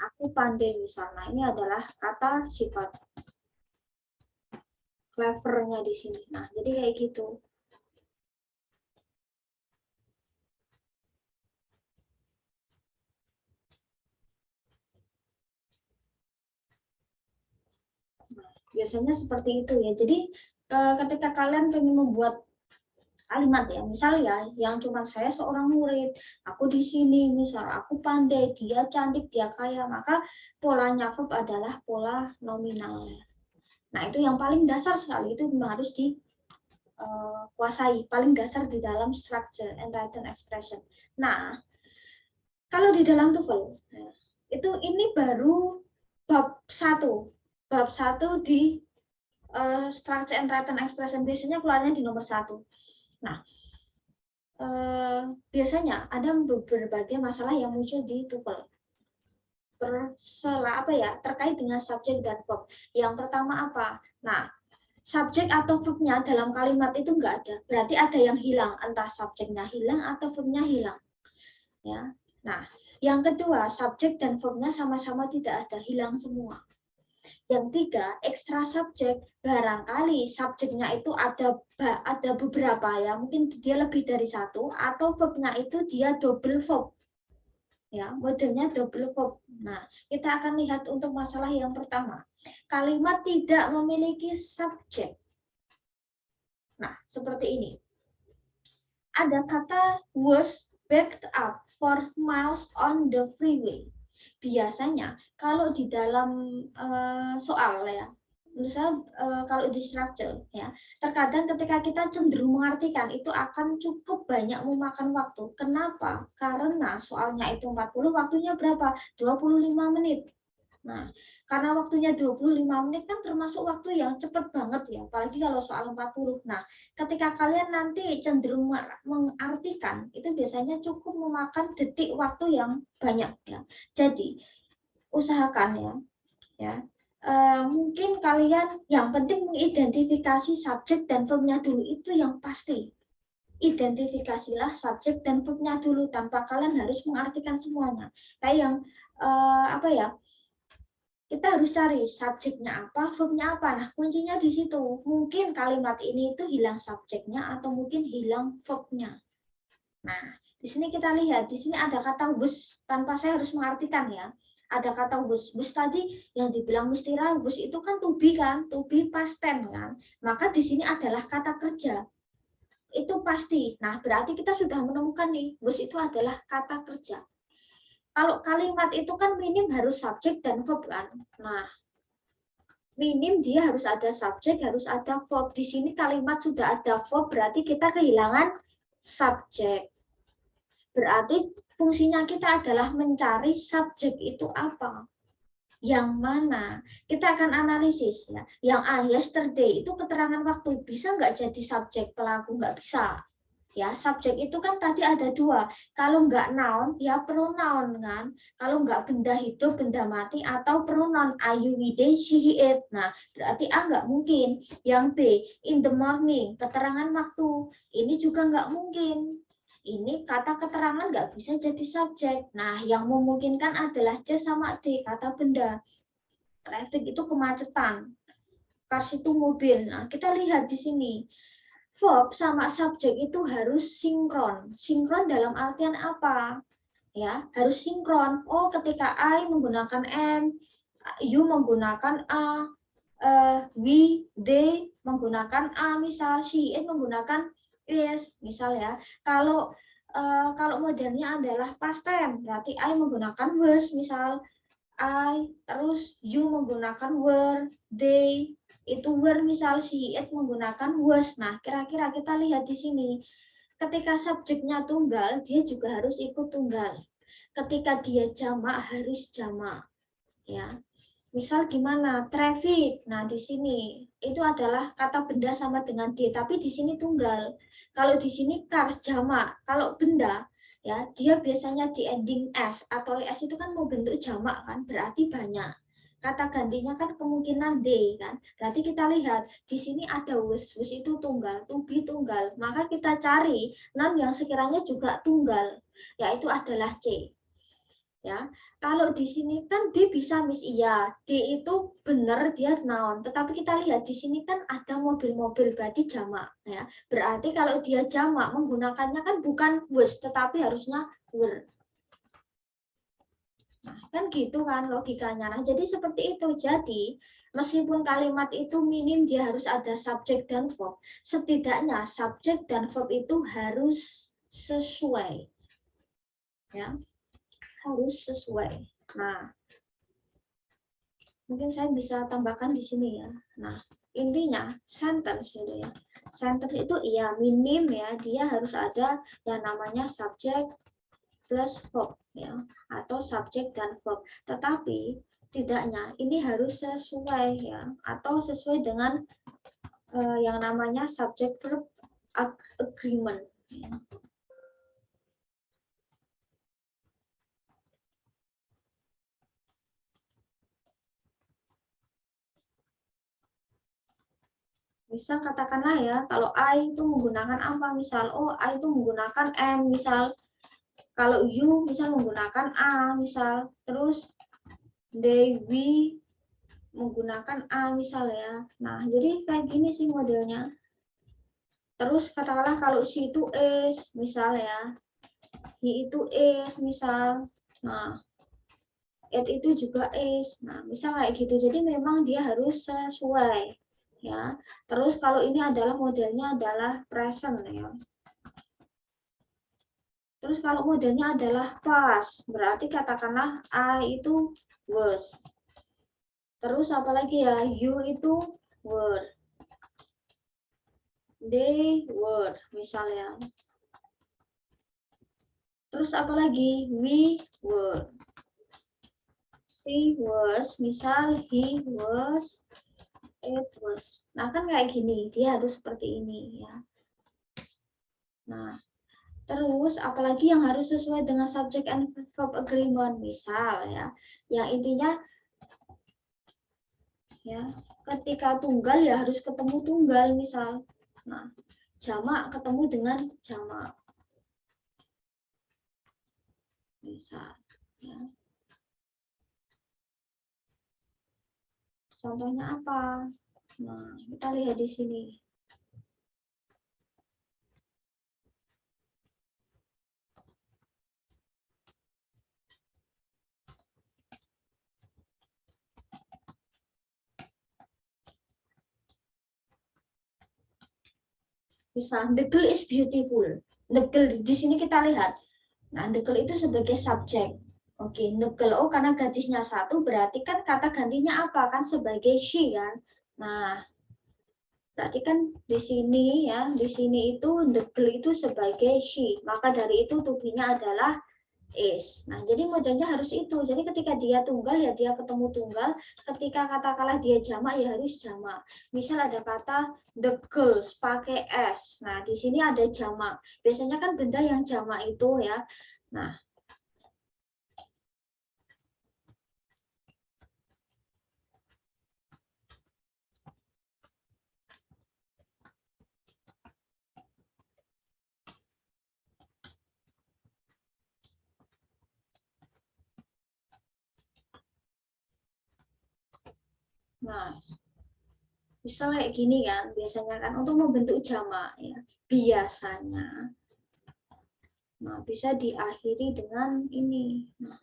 Speaker 1: Aku pandai misalnya, ini adalah kata sifat. Clever-nya di sini. Nah, jadi kayak gitu. Nah, biasanya seperti itu ya. Jadi ketika kalian pengen membuat kalimat ya, misal ya, yang cuma saya seorang murid, aku di sini, misal aku pandai, dia cantik, dia kaya, maka polanya verb adalah pola nominal. Nah, itu yang paling dasar sekali, itu memang harus dikuasai, paling dasar di dalam structure and written expression. Nah, kalau di dalam TOEFL, itu ini baru bab 1. Bab 1 di structure and written expression, biasanya keluarnya di nomor 1. Nah, biasanya ada berbagai masalah yang muncul di TOEFL. Terkait dengan subjek dan verb. Yang pertama apa? Nah, subjek atau verbnya dalam kalimat itu enggak ada. Berarti ada yang hilang, entah subjeknya hilang atau verbnya hilang. Ya. Nah, yang kedua, subjek dan verbnya sama-sama tidak ada, hilang semua. Yang tiga, ekstra subjek, barangkali subjeknya itu ada beberapa ya, mungkin dia lebih dari satu, atau verbnya itu dia double verb. Ya, modelnya double verb. Nah, kita akan lihat untuk masalah yang pertama. Kalimat tidak memiliki subjek. Nah, seperti ini. Ada kata was backed up for miles on the freeway. Biasanya kalau di dalam soal ya, misalnya kalau di structure ya, terkadang ketika kita cenderung mengartikan itu akan cukup banyak memakan waktu. Kenapa? Karena soalnya itu 40, waktunya berapa? 25 menit. Nah, karena waktunya 25 menit kan termasuk waktu yang cepat banget ya, apalagi kalau soal 40. Nah, ketika kalian nanti cenderung mengartikan, itu biasanya cukup memakan detik waktu yang banyak ya. Jadi, usahakan ya. Mungkin kalian yang penting mengidentifikasi subjek dan verbnya dulu, itu yang pasti. Identifikasilah subjek dan verbnya dulu tanpa kalian harus mengartikan semuanya. Kayak yang kita harus cari subjeknya apa, verbnya apa. Nah, kuncinya di situ. Mungkin kalimat ini itu hilang subjeknya atau mungkin hilang verbnya. Nah, di sini kita lihat, di sini ada kata was, tanpa saya harus mengartikan ya. Ada kata was. Was tadi yang dibilang mustira, was itu kan to be kan, to be past tense kan. Maka di sini adalah kata kerja. Itu pasti. Nah, berarti kita sudah menemukan nih, was itu adalah kata kerja. Kalau kalimat itu kan minim harus subjek dan verb kan. Nah, minim dia harus ada subjek, harus ada verb. Di sini kalimat sudah ada verb, berarti kita kehilangan subjek. Berarti fungsinya kita adalah mencari subjek itu apa. Yang mana? Kita akan analisis ya. Yang A, yesterday itu keterangan waktu, bisa nggak jadi subjek pelaku? Nggak bisa. Ya, subjek itu kan tadi ada dua. Kalau nggak noun, ya pronoun kan. Kalau nggak benda hidup, benda mati, atau pronoun I, you, we, they, she, he, it. Nah, berarti A nggak mungkin. Yang B, in the morning, keterangan waktu. Ini juga nggak mungkin. Ini kata keterangan nggak bisa jadi subjek. Nah, yang memungkinkan adalah C sama D, kata benda. Traffic itu kemacetan. Cars itu mobil. Nah, kita lihat di sini verb sama subjek itu harus sinkron. Sinkron dalam artian apa? Ya, harus sinkron. Oh, ketika I menggunakan am, you menggunakan a, we, they menggunakan a, misal she, it menggunakan is, misal ya. Kalau modelnya adalah past tense, berarti I menggunakan was, misal I, terus you menggunakan were, they itu were, misal she, it menggunakan was. Nah, kira-kira kita lihat di sini. Ketika subjeknya tunggal, dia juga harus ikut tunggal. Ketika dia jamak, harus jamak. Ya. Misal gimana? Traffic. Nah, di sini itu adalah kata benda sama dengan D, tapi di sini tunggal. Kalau di sini cars jamak. Kalau benda ya, dia biasanya di ending s, atau s itu kan mau bentuk jamak kan, berarti banyak. Kata gantinya kan kemungkinan D kan. Berarti kita lihat di sini ada was itu tunggal, to be tunggal. Maka kita cari noun yang sekiranya juga tunggal, yaitu adalah C. Ya, kalau di sini kan D bisa mis, iya, D itu benar dia noun, tetapi kita lihat di sini kan ada mobil-mobil, berarti jamak ya. Berarti kalau dia jamak menggunakannya kan bukan was, tetapi harusnya were. Nah, kan gitu kan logikanya. Nah, jadi seperti itu. Jadi, meskipun kalimat itu minim dia harus ada subjek dan verb, setidaknya subjek dan verb itu harus sesuai. Ya, harus sesuai. Nah, mungkin saya bisa tambahkan di sini ya. Nah, intinya sentence itu ya. Sentence itu iya minim ya, dia harus ada yang namanya subjek plus verb ya, atau subjek dan verb. Tetapi tidaknya ini harus sesuai ya, atau sesuai dengan yang namanya subject verb agreement ya. Misal katakanlah ya, kalau I itu menggunakan apa, misal oh I itu menggunakan am, misal kalau you misal menggunakan a, misal terus they, we menggunakan a, misal ya. Nah, jadi kayak gini sih modelnya. Terus katakanlah kalau she itu is, misal ya, he itu is, misal. Nah, it itu juga is. Nah, misal kayak gitu. Jadi memang dia harus sesuai ya. Terus kalau ini adalah modelnya adalah present ya. Terus kalau modelnya adalah past, berarti katakanlah I itu was. Terus apalagi ya, you itu were. They were, misalnya. Terus apalagi, we were. She was, misal he was, it was. Nah kan kayak gini, dia harus seperti ini ya. Nah, terus apalagi yang harus sesuai dengan subject and verb agreement, misal ya, yang intinya ya ketika tunggal ya harus ketemu tunggal, misal. Nah, jamak ketemu dengan jamak, misal ya. Contohnya apa? Nah, kita lihat di sini. Misal, the girl is beautiful. The girl, di sini kita lihat. Nah, the girl itu sebagai subjek. Oke, the girl, oh karena gadisnya satu, berarti kan kata gantinya apa? Kan sebagai she kan. Nah, berarti kan di sini ya, di sini itu the girl itu sebagai she. Maka dari itu to be-nya adalah is. Nah, jadi modelnya harus itu. Jadi ketika dia tunggal ya dia ketemu tunggal, ketika katakanlah dia jamak ya harus jamak. Misal ada kata the girls pakai s. Nah, di sini ada jamak. Biasanya kan benda yang jamak itu ya. Nah, nah, misal kayak gini kan, biasanya kan untuk membentuk jamak ya, biasanya. Nah, bisa diakhiri dengan ini. Nah,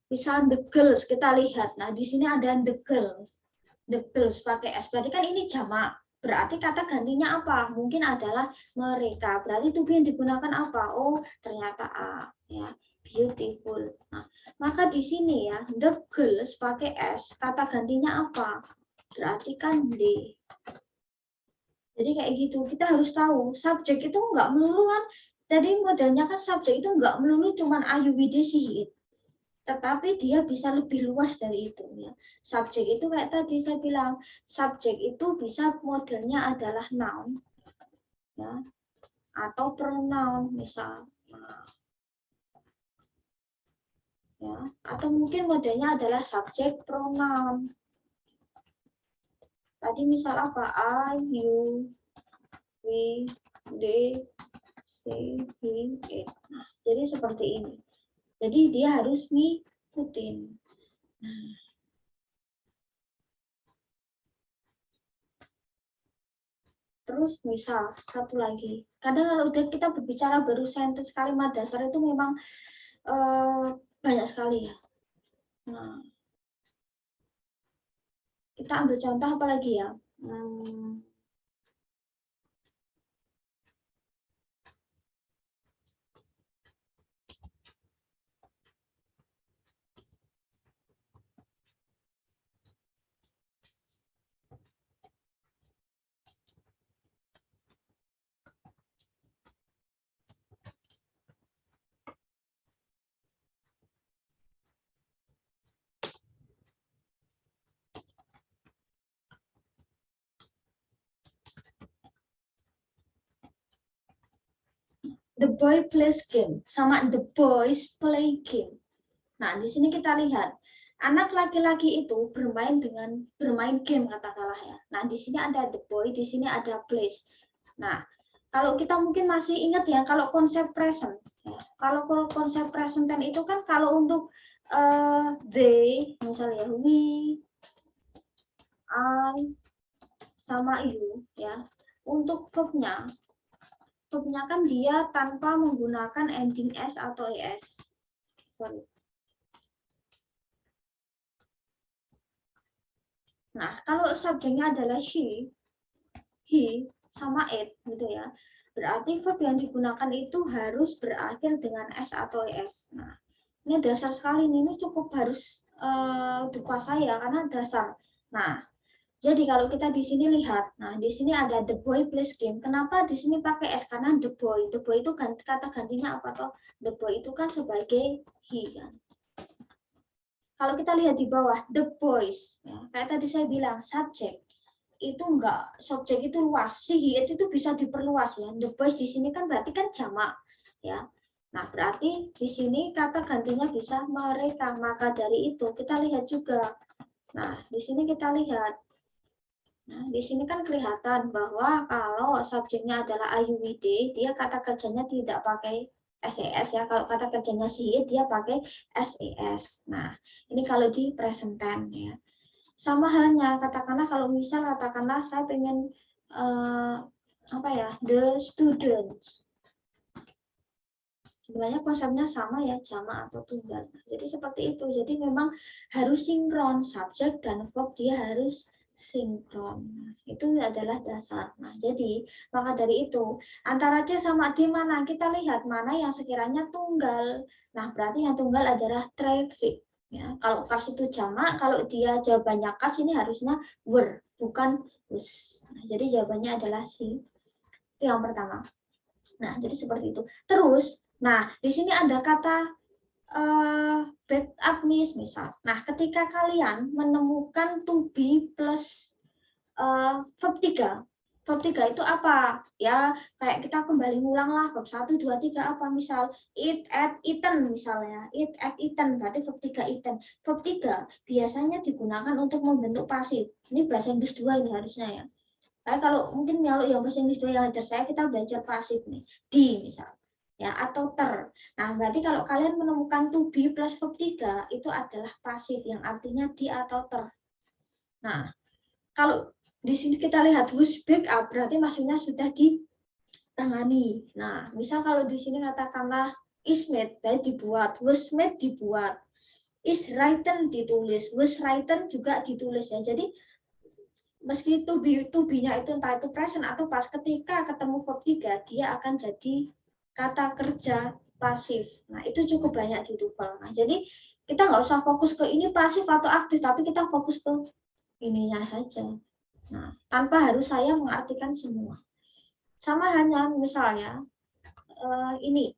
Speaker 1: misal the girls kita lihat. Nah, di sini ada the girls. The girls pakai S. Berarti kan ini jamak. Berarti kata gantinya apa? Mungkin adalah mereka. Berarti to be yang digunakan apa? Oh, ternyata A. Ya, beautiful. Nah, maka di sini ya, the girls pakai S. Kata gantinya apa? Berarti kan D. Jadi kayak gitu. Kita harus tahu, subjek itu nggak melulu kan. Jadi modelnya kan subjek itu nggak melulu cuman ayu, wide, si, it. Tetapi dia bisa lebih luas dari itu ya. Subjek itu kayak tadi saya bilang, subjek itu bisa modelnya adalah noun ya atau pronoun misal. Ya, atau mungkin modelnya adalah subjek pronoun. Tadi misal apa? I, you, we, they, she, he, it. Nah, jadi seperti ini. Jadi dia harus ngikutin. Nah, terus misal satu lagi, kadang kalau udah kita berbicara baru sentence kalimat dasar itu memang banyak sekali ya. Nah, kita ambil contoh apa lagi ya? The boy plays game sama the boys play game. Nah, di sini kita lihat anak laki-laki itu bermain game katakanlah ya. Nah, di sini ada the boy, di sini ada plays. Nah, kalau kita mungkin masih ingat ya kalau konsep present. Ya, kalau konsep present tense itu kan kalau untuk they misalnya we, I, sama you ya. Untuk verbnya kan dia tanpa menggunakan ending s atau es. Sorry. Nah, kalau subjeknya adalah she, he, sama it, gitu ya. Berarti verb yang digunakan itu harus berakhir dengan s atau es. Nah, ini dasar sekali nih, ini cukup harus dikuasai ya, karena dasar. Nah, jadi kalau kita di sini lihat, nah di sini ada the boy plays game. Kenapa di sini pakai s? Karena the boy itu kata gantinya apa toh? The boy itu kan sebagai he kan. Kalau kita lihat di bawah the boys, ya, kayak tadi saya bilang subjek itu enggak, subjek itu luas, si he itu bisa diperluas ya. The boys di sini kan berarti kan jamak ya. Nah, berarti di sini kata gantinya bisa mereka. Maka dari itu kita lihat juga. Nah, di sini kita lihat. Nah, di sini kan kelihatan bahwa kalau subjeknya adalah ayuwide, dia kata kerjanya tidak pakai SES ya. Kalau kata kerjanya si dia pakai SES. Nah, ini kalau di present tense ya. Sama halnya, katakanlah kalau misal katakanlah saya pengen apa ya, the students. Sebenarnya konsepnya sama ya, jamak atau tunggal. Jadi seperti itu. Jadi memang harus sinkron, subjek dan verb dia harus sinkron. Nah, itu adalah dasar. Nah, jadi maka dari itu antara C sama D mana kita lihat mana yang sekiranya tunggal. Nah, berarti yang tunggal adalah traffic. Ya, kalau cars itu jamak, kalau dia jawabannya cars ini harusnya were, bukan was. Nah, jadi jawabannya adalah C. Itu yang pertama. Nah, jadi seperti itu. Terus, nah di sini ada kata backup nih misal. Nah, ketika kalian menemukan to be plus verb 3. Verb 3 itu apa? Ya, kayak kita kembali ngulang lah. Verb 1, 2, 3 apa? Misal, eat, at, eaten misalnya. Eat, at, eaten. Berarti verb 3 eaten. Verb 3 biasanya digunakan untuk membentuk pasif. Ini bahasa Inggris 2 ini harusnya ya. Kayak kalau mungkin kalau yang bahasa Inggris 2 yang ajar saya, kita belajar pasif nih. Di misal. Ya, atau ter. Nah, berarti kalau kalian menemukan to be plus verb 3, itu adalah pasif yang artinya di atau ter. Nah, kalau di sini kita lihat was backup berarti maksudnya sudah ditangani. Nah, misal kalau di sini katakanlah is made, berarti dibuat, was made dibuat, is written ditulis, was written juga ditulis ya. Jadi meski to be-nya itu entah itu present atau past, ketika ketemu verb 3 dia akan jadi kata kerja pasif. Nah, itu cukup banyak di TOEFL. Nah, jadi kita nggak usah fokus ke ini pasif atau aktif, tapi kita fokus ke ininya saja. Nah, tanpa harus saya mengartikan semua. Sama hanya misalnya ini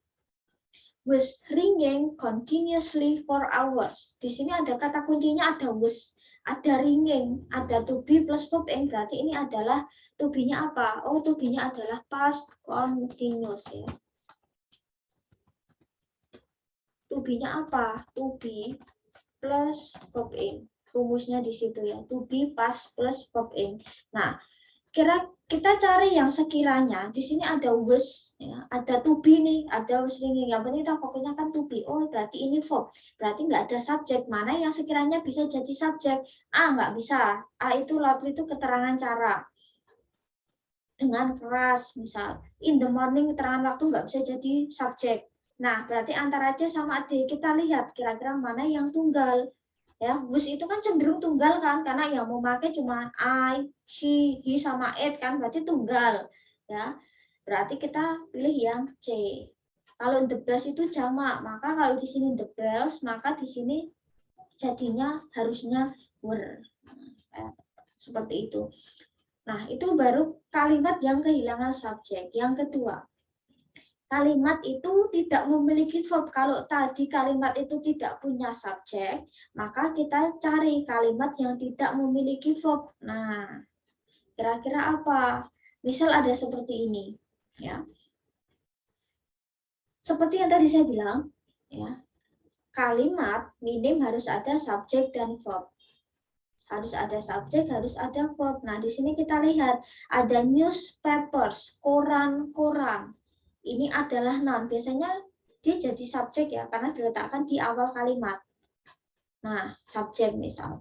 Speaker 1: was ringing continuously for hours. Di sini ada kata kuncinya, ada was, ada ringing, ada to be plus verb ing. Berarti ini adalah to be-nya apa? Oh, to be-nya adalah past continuous ya. To be-nya apa? To be plus verb ing. Rumusnya di situ ya. To be past plus verb ing. Nah, kita cari yang sekiranya di sini ada was, ya, ada to be nih, ada was ringing. Yang penting kita fokusnya kan to be. Oh, berarti ini verb. Berarti nggak ada subjek. Mana yang sekiranya bisa jadi subjek? A nggak bisa. A itu loudly itu keterangan cara. Dengan keras, misal. In the morning keterangan waktu nggak bisa jadi subjek. Nah, berarti antara C sama D kita lihat kira-kira mana yang tunggal. Ya, was itu kan cenderung tunggal kan, karena yang mau pakai cuma I, she, he sama it kan, berarti tunggal ya. Berarti kita pilih yang C. Kalau the bells itu jamak, maka kalau di sini the bells, maka di sini jadinya harusnya were. Seperti itu. Nah, itu baru kalimat yang kehilangan subjek. Yang kedua, kalimat itu tidak memiliki verb. Kalau tadi kalimat itu tidak punya subjek, maka kita cari kalimat yang tidak memiliki verb. Nah, kira-kira apa? Misal ada seperti ini, ya. Seperti yang tadi saya bilang, ya. Kalimat minim harus ada subjek dan verb. Harus ada subjek, harus ada verb. Nah, di sini kita lihat ada newspapers, koran-koran. Ini adalah noun. Biasanya dia jadi subjek ya, karena diletakkan di awal kalimat. Nah, subjek misal.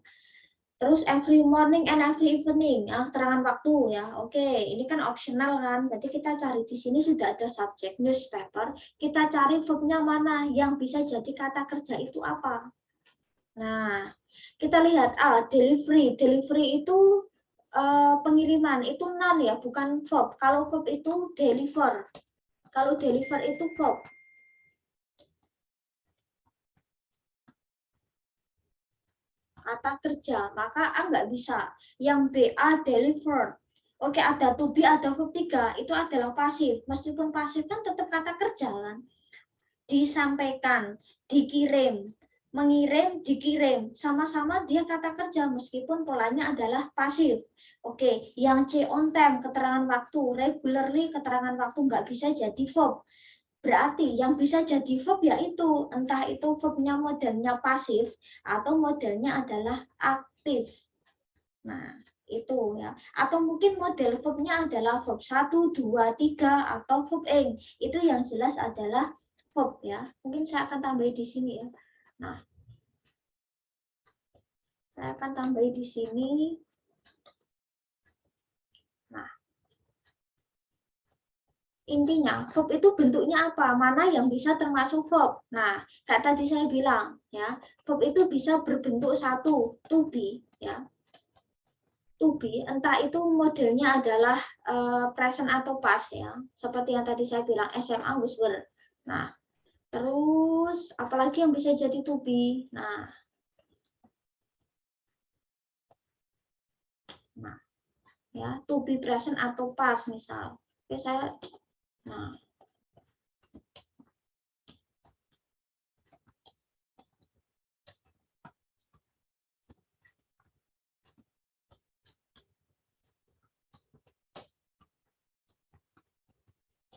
Speaker 1: Terus every morning and every evening, keterangan waktu ya. Oke, ini kan optional kan. Berarti kita cari di sini sudah ada subjek newspaper. Kita cari verbnya mana yang bisa jadi kata kerja itu apa. Nah, kita lihat delivery. Delivery itu pengiriman, itu noun ya, bukan verb. Kalau verb itu deliver. Kalau deliver itu verb. Kata kerja, maka A nggak bisa. Yang B, A delivered. Oke, ada to be, ada verb 3. Itu adalah pasif. Meskipun pasif kan tetap kata kerja kan. Disampaikan, dikirim, mengirim, dikirim. Sama-sama dia kata kerja meskipun polanya adalah pasif. Oke, yang C on time, keterangan waktu. Regularly, keterangan waktu nggak bisa jadi verb. Berarti yang bisa jadi verb yaitu entah itu verbnya modelnya pasif atau modelnya adalah aktif. Nah, itu ya. Atau mungkin model verbnya adalah verb 1, 2, 3 atau verb ing. Itu yang jelas adalah verb ya. Mungkin saya akan tambahin di sini ya. Nah, saya akan tambahin di sini. Nah, intinya verb itu bentuknya apa? Mana yang bisa termasuk verb? Nah, kayak tadi saya bilang ya, verb itu bisa berbentuk satu, to be ya. To be, entah itu modelnya adalah present atau past ya. Seperti yang tadi saya bilang SMA was were. Nah, terus apalagi yang bisa jadi to be? Nah, ya, to be present atau past misal. Oke, saya nah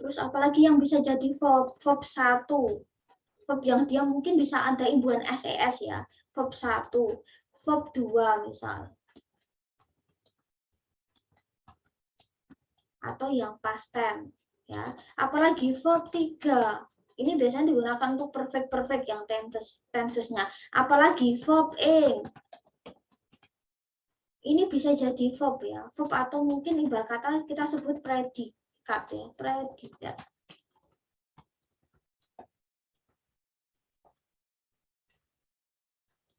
Speaker 1: Terus apalagi yang bisa jadi verb? Verb 1. Verb yang dia mungkin bisa ada imbuhan SES ya. Verb 1. Verb 2 misal. Atau yang past tense ya. Apalagi verb 3. Ini biasanya digunakan untuk perfect yang tensesnya. Apalagi verb ing. Ini bisa jadi verb ya. Verb atau mungkin ibarat kata kita sebut predikat ya. Predikat.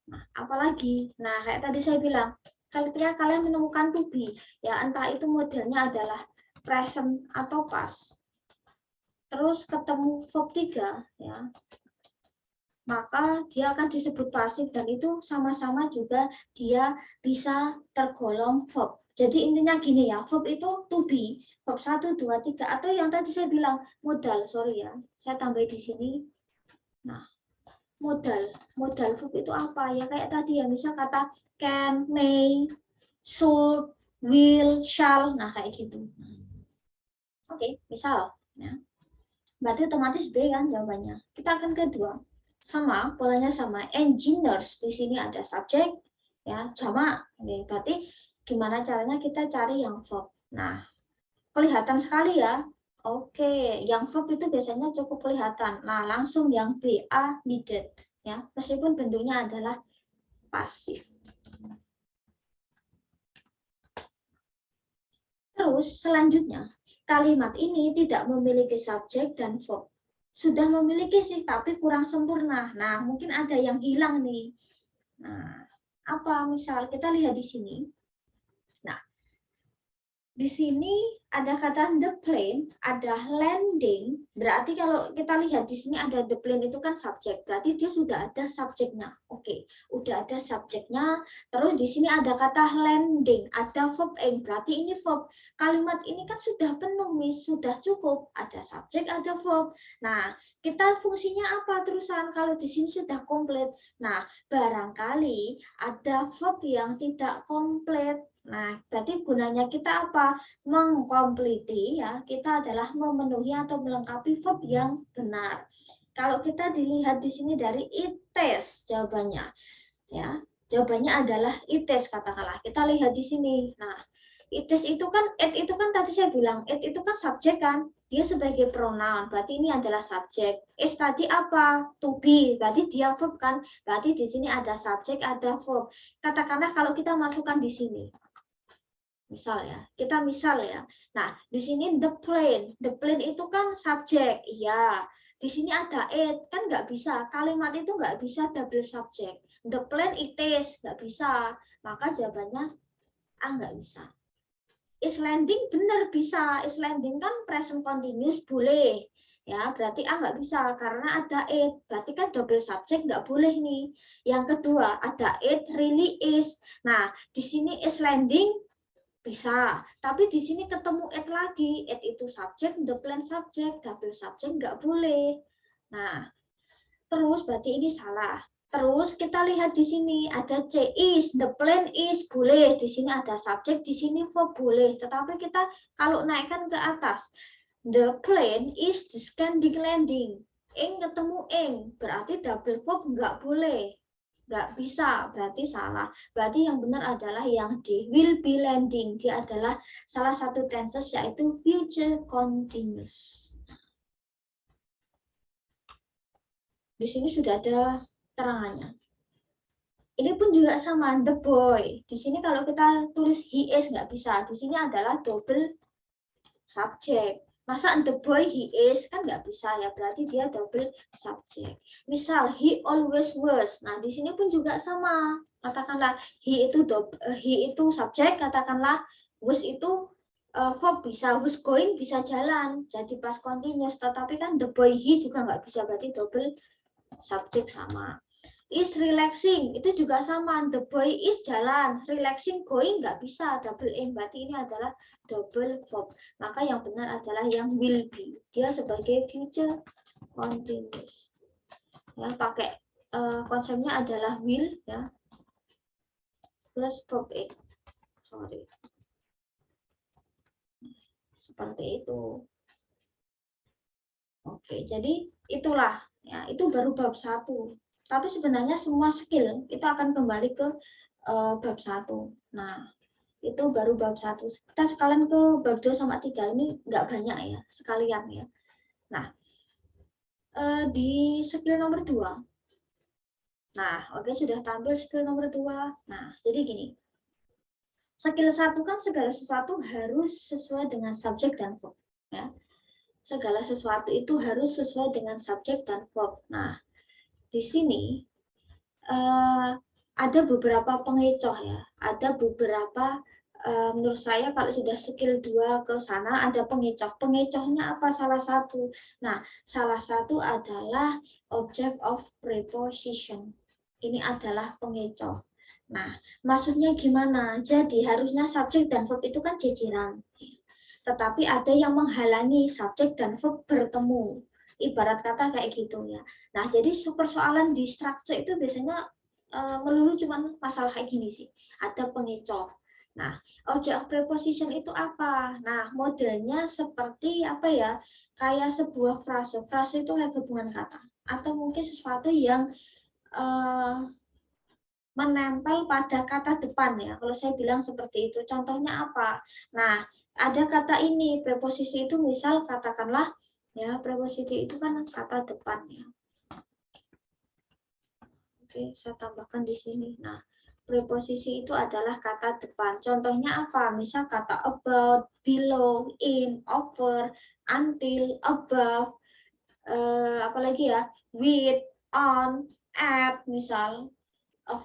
Speaker 1: Nah, apalagi? Nah, kayak tadi saya bilang, ketika kalian menemukan to be, ya entah itu modelnya adalah present atau past. Terus ketemu verb 3 ya. Maka dia akan disebut pasif dan itu sama-sama juga dia bisa tergolong verb. Jadi intinya gini ya, verb itu to be, verb 1, 2, 3 atau yang tadi saya bilang modal, sorry ya. Saya tambah di sini. Nah, modal verb itu apa ya, kayak tadi ya, misal kata can, may, should, will, shall, nah kayak gitu. Oke, misal ya, berarti otomatis B kan jawabannya. Kita akan kedua, sama polanya sama, engineers di sini ada subjek ya, jamak. Oke, berarti gimana caranya kita cari yang verb. Nah, kelihatan sekali ya. Oke, yang verb itu biasanya cukup kelihatan. Nah, langsung yang B, A, needed. Ya, meskipun bentuknya adalah pasif. Terus, selanjutnya, kalimat ini tidak memiliki subjek dan verb. Sudah memiliki sih, tapi kurang sempurna. Nah, mungkin ada yang hilang nih. Nah, apa misal kita lihat di sini. Nah, di sini ada kata the plane, ada landing. Berarti kalau kita lihat di sini ada the plane itu kan subjek. Berarti dia sudah ada subjeknya. Oke, udah ada subjeknya. Terus di sini ada kata landing, ada verb ing. Berarti ini verb. Kalimat ini kan sudah penuh, Miss. Sudah cukup. Ada subjek, ada verb. Nah, kita fungsinya apa terusan kalau di sini sudah komplit? Nah, barangkali ada verb yang tidak komplit. Nah, berarti gunanya kita apa? Mengkompliti ya, kita adalah memenuhi atau melengkapi verb yang benar. Kalau kita dilihat di sini dari it is jawabannya ya. Jawabannya adalah it is katakanlah. Kita lihat di sini. Nah, it is itu kan tadi saya bilang, it itu kan subjek kan? Dia sebagai pronoun. Berarti ini adalah subjek. Is tadi apa? To be. Berarti dia verb kan? Berarti di sini ada subjek, ada verb. Katakanlah kalau kita masukkan di sini. Misal ya, kita misal ya. Nah, di sini the plane itu kan subjek, iya. Di sini ada it, kan nggak bisa. Kalimat itu nggak bisa double subject. The plane it is, nggak bisa. Maka jawabannya A nggak bisa. Is landing benar bisa. Is landing kan present continuous boleh. Ya, berarti A nggak bisa karena ada it. Berarti kan double subject nggak boleh nih. Yang kedua, ada it really is. Nah, di sini is landing bisa, tapi di sini ketemu it lagi. It itu subjek, the plan subjek, double subjek nggak boleh. Nah, terus berarti ini salah. Terus kita lihat di sini ada C is, the plan is boleh. Di sini ada subjek, di sini verb boleh. Tetapi kita kalau naikkan ke atas, the plane is descending landing. Ing ketemu ing, berarti double verb nggak boleh. Nggak bisa, berarti salah. Berarti yang benar adalah yang D, will be landing. Dia adalah salah satu tenses yaitu future continuous. Di sini sudah ada terangannya. Ini pun juga sama, the boy. Di sini kalau kita tulis he is nggak bisa. Di sini adalah double subject. Masa the boy he is kan nggak bisa ya, berarti dia double subject. Misal he always was. Nah, di sini pun juga sama. Katakanlah he itu subjek, katakanlah was itu verb bisa, was going bisa jalan, jadi past continuous. Tetapi kan the boy he juga nggak bisa, berarti double subject sama. Is relaxing itu juga sama, the boy is jalan, relaxing going nggak bisa, double in, berarti ini adalah double verb. Maka yang benar adalah yang will be, dia sebagai future continuous ya, pakai konsepnya adalah will ya plus verb in, sorry, seperti itu. Oke, jadi itulah ya, itu baru bab 1. Tapi sebenarnya semua skill itu akan kembali ke bab 1. Nah, itu baru bab 1. Kita sekalian ke bab 2 sama 3 ini nggak banyak ya, sekalian ya. Nah, di skill nomor 2. Nah, oke, sudah tampil skill nomor 2. Nah, jadi gini. Skill 1 kan segala sesuatu harus sesuai dengan subjek dan verb ya. Segala sesuatu itu harus sesuai dengan subjek dan verb. Nah, di sini ada beberapa pengecoh ya, ada beberapa menurut saya kalau sudah skill 2 ke sana ada pengecoh. Pengecohnya apa salah satu? Nah, salah satu adalah object of preposition. Ini adalah pengecoh. Nah, maksudnya gimana? Jadi harusnya subjek dan verb itu kan jejeran. Tetapi ada yang menghalangi subjek dan verb bertemu. Ibarat kata kayak gitu ya. Nah, jadi persoalan di structure itu biasanya melulu cuma masalah kayak gini sih. Ada pengecoh. Nah, object of preposition itu apa? Nah, modelnya seperti apa ya? Kayak sebuah frase. Frase itu kayak gabungan kata. Atau mungkin sesuatu yang menempel pada kata depan ya. Kalau saya bilang seperti itu. Contohnya apa? Nah, ada kata ini, preposisi itu misal katakanlah ya, preposisi itu kan kata depan ya. Oke, saya tambahkan di sini. Nah, preposisi itu adalah kata depan. Contohnya apa? Misal kata about, below, in, over, until, above, apalagi ya, with, on, at, misal,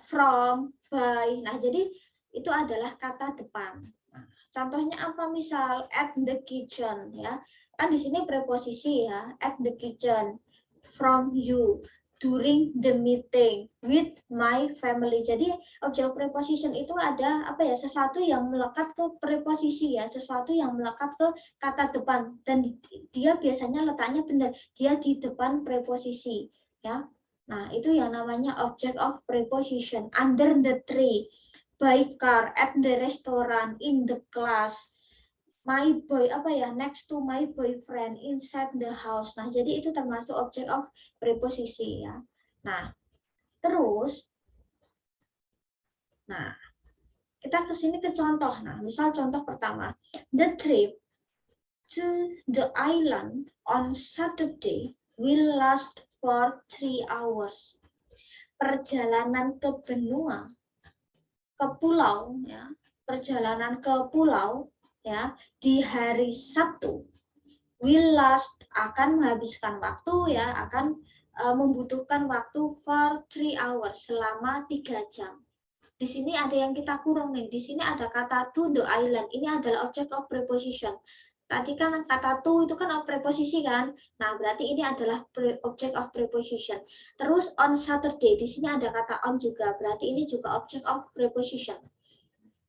Speaker 1: from, by. Nah, jadi itu adalah kata depan. Nah, contohnya apa? Misal at the kitchen ya. Kan di sini preposisi ya, at the kitchen, from you, during the meeting, with my family. Jadi object preposition itu ada apa ya? Sesuatu yang melekat ke preposisi ya, sesuatu yang melekat ke kata depan dan dia biasanya letaknya benar, dia di depan preposisi ya. Nah, itu yang namanya object of preposition. Under the tree, by car, at the restaurant, in the class, my boy apa ya, next to my boyfriend, inside the house. Nah, jadi itu termasuk object of preposisi ya. Nah, terus nah, kita ke sini ke contoh. Nah, misal contoh pertama, the trip to the island on Saturday will last for 3 hours. Perjalanan ke benua, ke pulau ya, perjalanan ke pulau ya di hari Sabtu will last, akan menghabiskan waktu ya, akan membutuhkan waktu for 3 hours, selama 3 jam. Di sini ada yang kita kurang nih. Di sini ada kata to the island. Ini adalah object of preposition. Tadi kan kata to itu kan preposisi kan. Nah, berarti ini adalah object of preposition. Terus on Saturday, di sini ada kata on juga. Berarti ini juga object of preposition.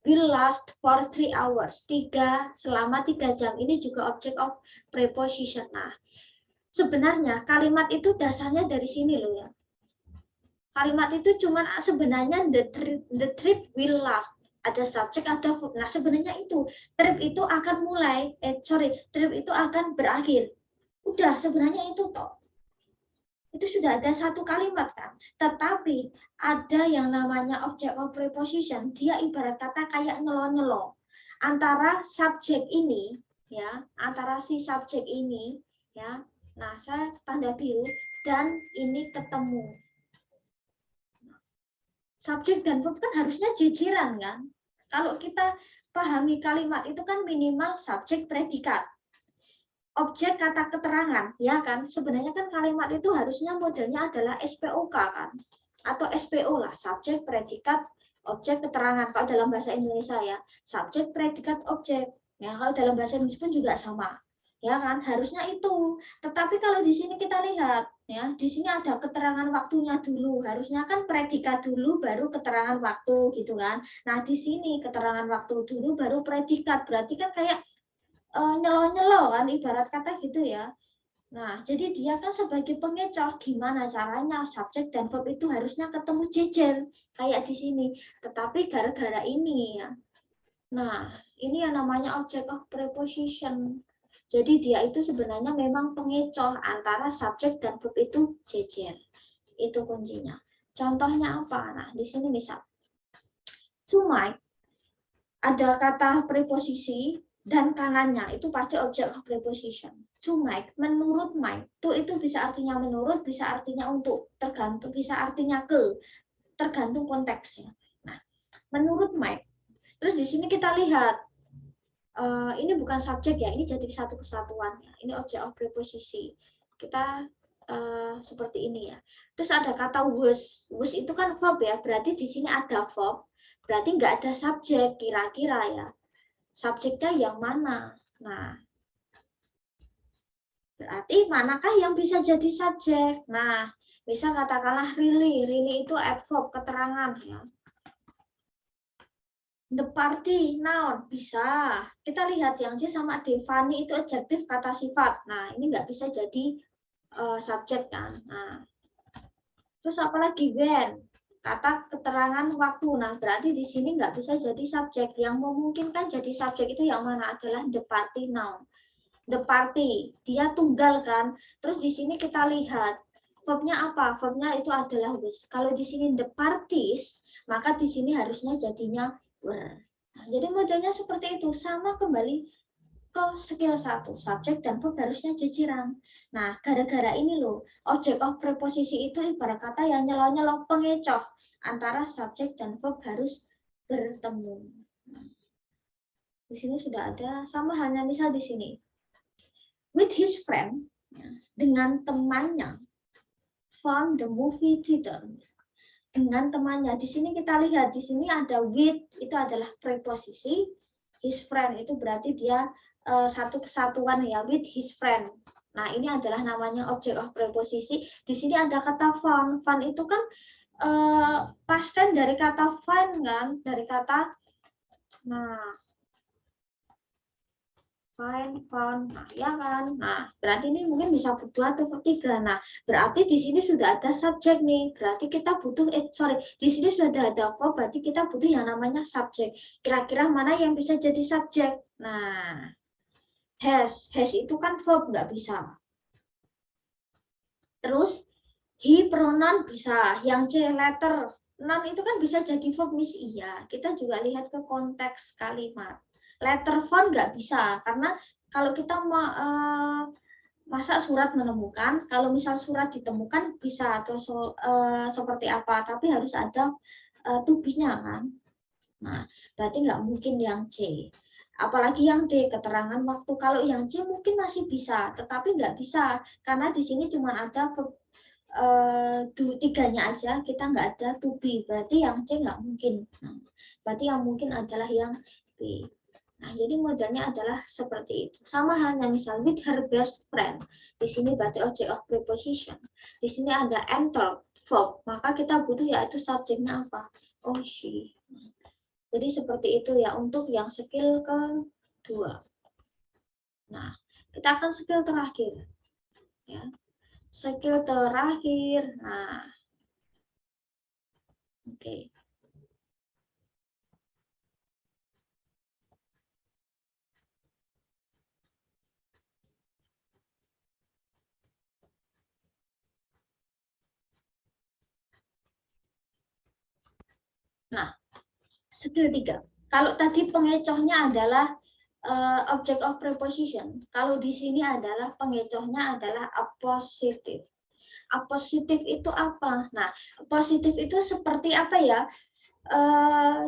Speaker 1: Will last for 3 hours. Selama 3 jam. Ini juga object of preposition. Nah, sebenarnya kalimat itu dasarnya dari sini loh ya. Kalimat itu cuma sebenarnya the trip will last. Ada subjek, ada verb. Nah, sebenarnya itu trip itu akan mulai, trip itu akan berakhir. Udah, sebenarnya itu toh. Itu sudah ada satu kalimat kan. Tetapi ada yang namanya object of preposition. Dia ibarat kata kayak nyelo-nyelo. Antara subjek ini, ya, antara si subjek ini, ya. Nah, saya tanda biru dan ini ketemu. Subjek dan verb kan harusnya jejeran kan. Kalau kita pahami kalimat itu kan minimal subjek predikat. Objek kata keterangan, ya kan? Sebenarnya kan kalimat itu harusnya modelnya adalah SPOK kan? Atau SPO lah, subjek predikat objek keterangan. Kalau dalam bahasa Indonesia ya, subjek predikat objek. Ya, kalau dalam bahasa Inggris pun juga sama. Ya kan, harusnya itu. Tetapi kalau di sini kita lihat ya, di sini ada keterangan waktunya dulu. Harusnya kan predikat dulu baru keterangan waktu gitu kan. Nah, di sini keterangan waktu dulu baru predikat. Berarti kan kayak nyelo-nyelo kan, ibarat kata gitu ya. Nah, jadi dia kan sebagai pengecoh, gimana caranya subjek dan verb itu harusnya ketemu jejer kayak di sini. Tetapi gara-gara ini ya. Nah, ini yang namanya object of preposition. Jadi dia itu sebenarnya memang pengecoh antara subjek dan verb itu jejer. Itu kuncinya. Contohnya apa? Nah, di sini misal. To Mike, ada kata preposisi dan kanannya itu pasti object of preposition. To Mike, menurut Mike, to itu bisa artinya menurut, bisa artinya untuk, tergantung, bisa artinya ke, tergantung konteksnya. Nah, menurut Mike. Terus di sini kita lihat ini bukan subjek ya, ini jadi satu kesatuan ya. Ini object of preposisi. Kita seperti ini ya. Terus ada kata was. Was itu kan verb ya, berarti di sini ada verb. Berarti nggak ada subjek kira-kira ya. Subjeknya yang mana? Nah, berarti manakah yang bisa jadi subjek? Nah, bisa katakanlah really. Really itu adverb, keterangan ya. The party, noun, bisa. Kita lihat yang C sama D. Funny itu adjektif kata sifat. Nah, ini nggak bisa jadi subjek kan. Nah, terus apalagi when, kata keterangan waktu. Nah, berarti di sini nggak bisa jadi subjek. Yang memungkinkan jadi subjek itu yang mana adalah the party, noun. The party, dia tunggal kan. Terus di sini kita lihat verbnya apa? Verbnya itu adalah was. Kalau di sini the parties, maka di sini harusnya jadinya were. Nah, jadi modelnya seperti itu, sama kembali ke skill 1, subjek dan verb harusnya jejeran. Nah, gara-gara ini loh, object of preposisi itu ibarat kata yang nyelok-nyelok pengecoh antara subjek dan verb harus bertemu. Nah, di sini sudah ada, sama hanya misal di sini. With his friend, dengan temannya, found the movie theater. Dengan temannya, di sini kita lihat, di sini ada with, itu adalah preposisi, his friend itu berarti dia satu kesatuan ya, with his friend. Nah, ini adalah namanya object of preposisi. Di sini ada kata found. Found itu kan past tense dari kata find kan, dari kata, nah, find, found, nah ya kan. Nah, berarti ini mungkin bisa berdua atau bertiga. Nah, berarti di sini sudah ada subjek nih. Berarti kita butuh, di sini sudah ada verb, berarti kita butuh yang namanya subjek. Kira-kira mana yang bisa jadi subjek? Nah, has itu kan verb, nggak bisa. Terus, he pronoun bisa. Yang C, letter, noun itu kan bisa jadi verb, Miss. Iya, kita juga lihat ke konteks kalimat. Letter phone nggak bisa, karena kalau kita masa surat menemukan, kalau misal surat ditemukan bisa atau seperti apa, tapi harus ada to be-nya kan. Nah, berarti nggak mungkin yang C. Apalagi yang D, keterangan waktu. Kalau yang C mungkin masih bisa, tetapi nggak bisa, karena di sini cuma ada verb tiganya aja, kita nggak ada to be, berarti yang C nggak mungkin. Nah, berarti yang mungkin adalah yang B. Nah, jadi modelnya adalah seperti itu. Sama halnya misal with her best friend. Di sini berarti object of preposition. Di sini ada enter verb, maka kita butuh yaitu subjeknya apa? Oh, she. Jadi seperti itu ya untuk yang skill kedua. Nah, kita akan skill terakhir. Ya. Skill terakhir. Nah, oke. Nah, skill 3. Kalau tadi pengecohnya adalah object of preposition, kalau di sini adalah pengecohnya adalah appositive. Appositive itu apa? Nah, positif itu seperti apa ya?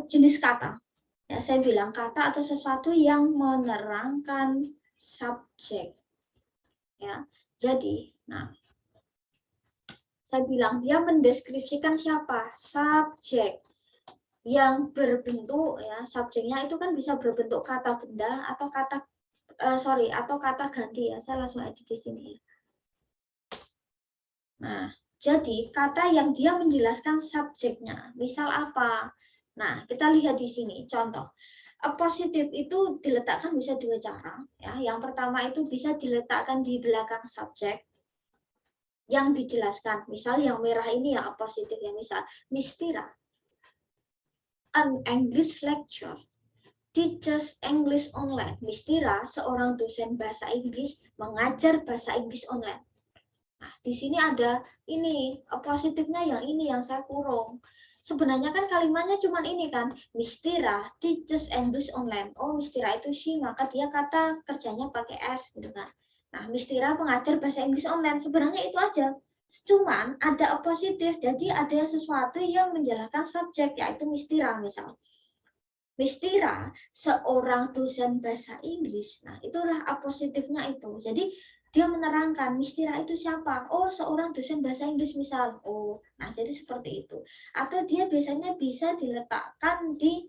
Speaker 1: Jenis kata. Ya, saya bilang kata atau sesuatu yang menerangkan subjek. Ya, jadi, nah, saya bilang dia mendeskripsikan siapa? Subjek yang berbentuk ya, subjeknya itu kan bisa berbentuk kata benda atau kata atau kata ganti ya. Saya langsung edit di sini ya. Nah, jadi kata yang dia menjelaskan subjeknya, misal apa? Nah, kita lihat di sini contoh. Positif itu diletakkan bisa dua cara ya. Yang pertama itu bisa diletakkan di belakang subjek yang dijelaskan. Misal yang merah ini ya positif ya, misal Miss Tira, an English lecture. teaches English online. Miss Tira, seorang dosen bahasa Inggris, mengajar bahasa Inggris online. Nah, di sini ada ini, positifnya yang ini yang saya kurung. Sebenarnya kan kalimatnya cuma ini kan, Miss Tira teaches English online. Oh, Miss Tira itu she, maka dia kata kerjanya pakai S gitu kan. Nah, Miss Tira mengajar bahasa Inggris online. Sebenarnya itu aja. Cuman ada positif, jadi ada sesuatu yang menjelaskan subjek, yaitu Miss Tira misalnya. Miss Tira, seorang dosen bahasa Inggris. Nah, itulah positifnya itu. Jadi, dia menerangkan, Miss Tira itu siapa? Oh, seorang dosen bahasa Inggris misal. Oh, nah jadi seperti itu. Atau dia biasanya bisa diletakkan di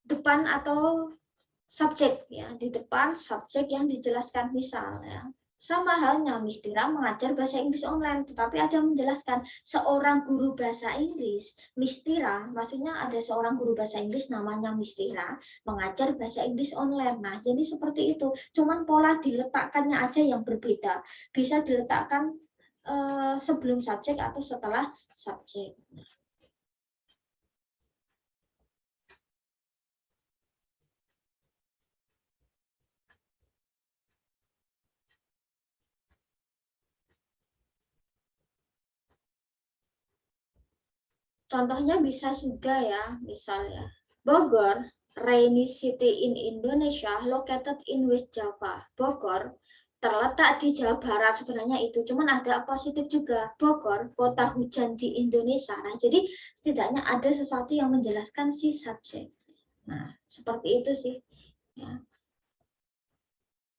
Speaker 1: depan atau subjek ya, di depan subjek yang dijelaskan misal ya. Sama halnya Miss Tira mengajar bahasa Inggris online, tetapi ada yang menjelaskan seorang guru bahasa Inggris, Miss Tira, maksudnya ada seorang guru bahasa Inggris namanya Miss Tira mengajar bahasa Inggris online. Nah, jadi seperti itu. Cuman pola diletakkannya aja yang berbeda. Bisa diletakkan sebelum subjek atau setelah subjek. Contohnya bisa juga ya, misalnya Bogor, rainy city in Indonesia, located in West Java. Bogor terletak di Jawa Barat, sebenarnya itu, cuman ada positif juga. Bogor, kota hujan di Indonesia. Nah, jadi setidaknya ada sesuatu yang menjelaskan si subjek. Nah, seperti itu sih. Ya.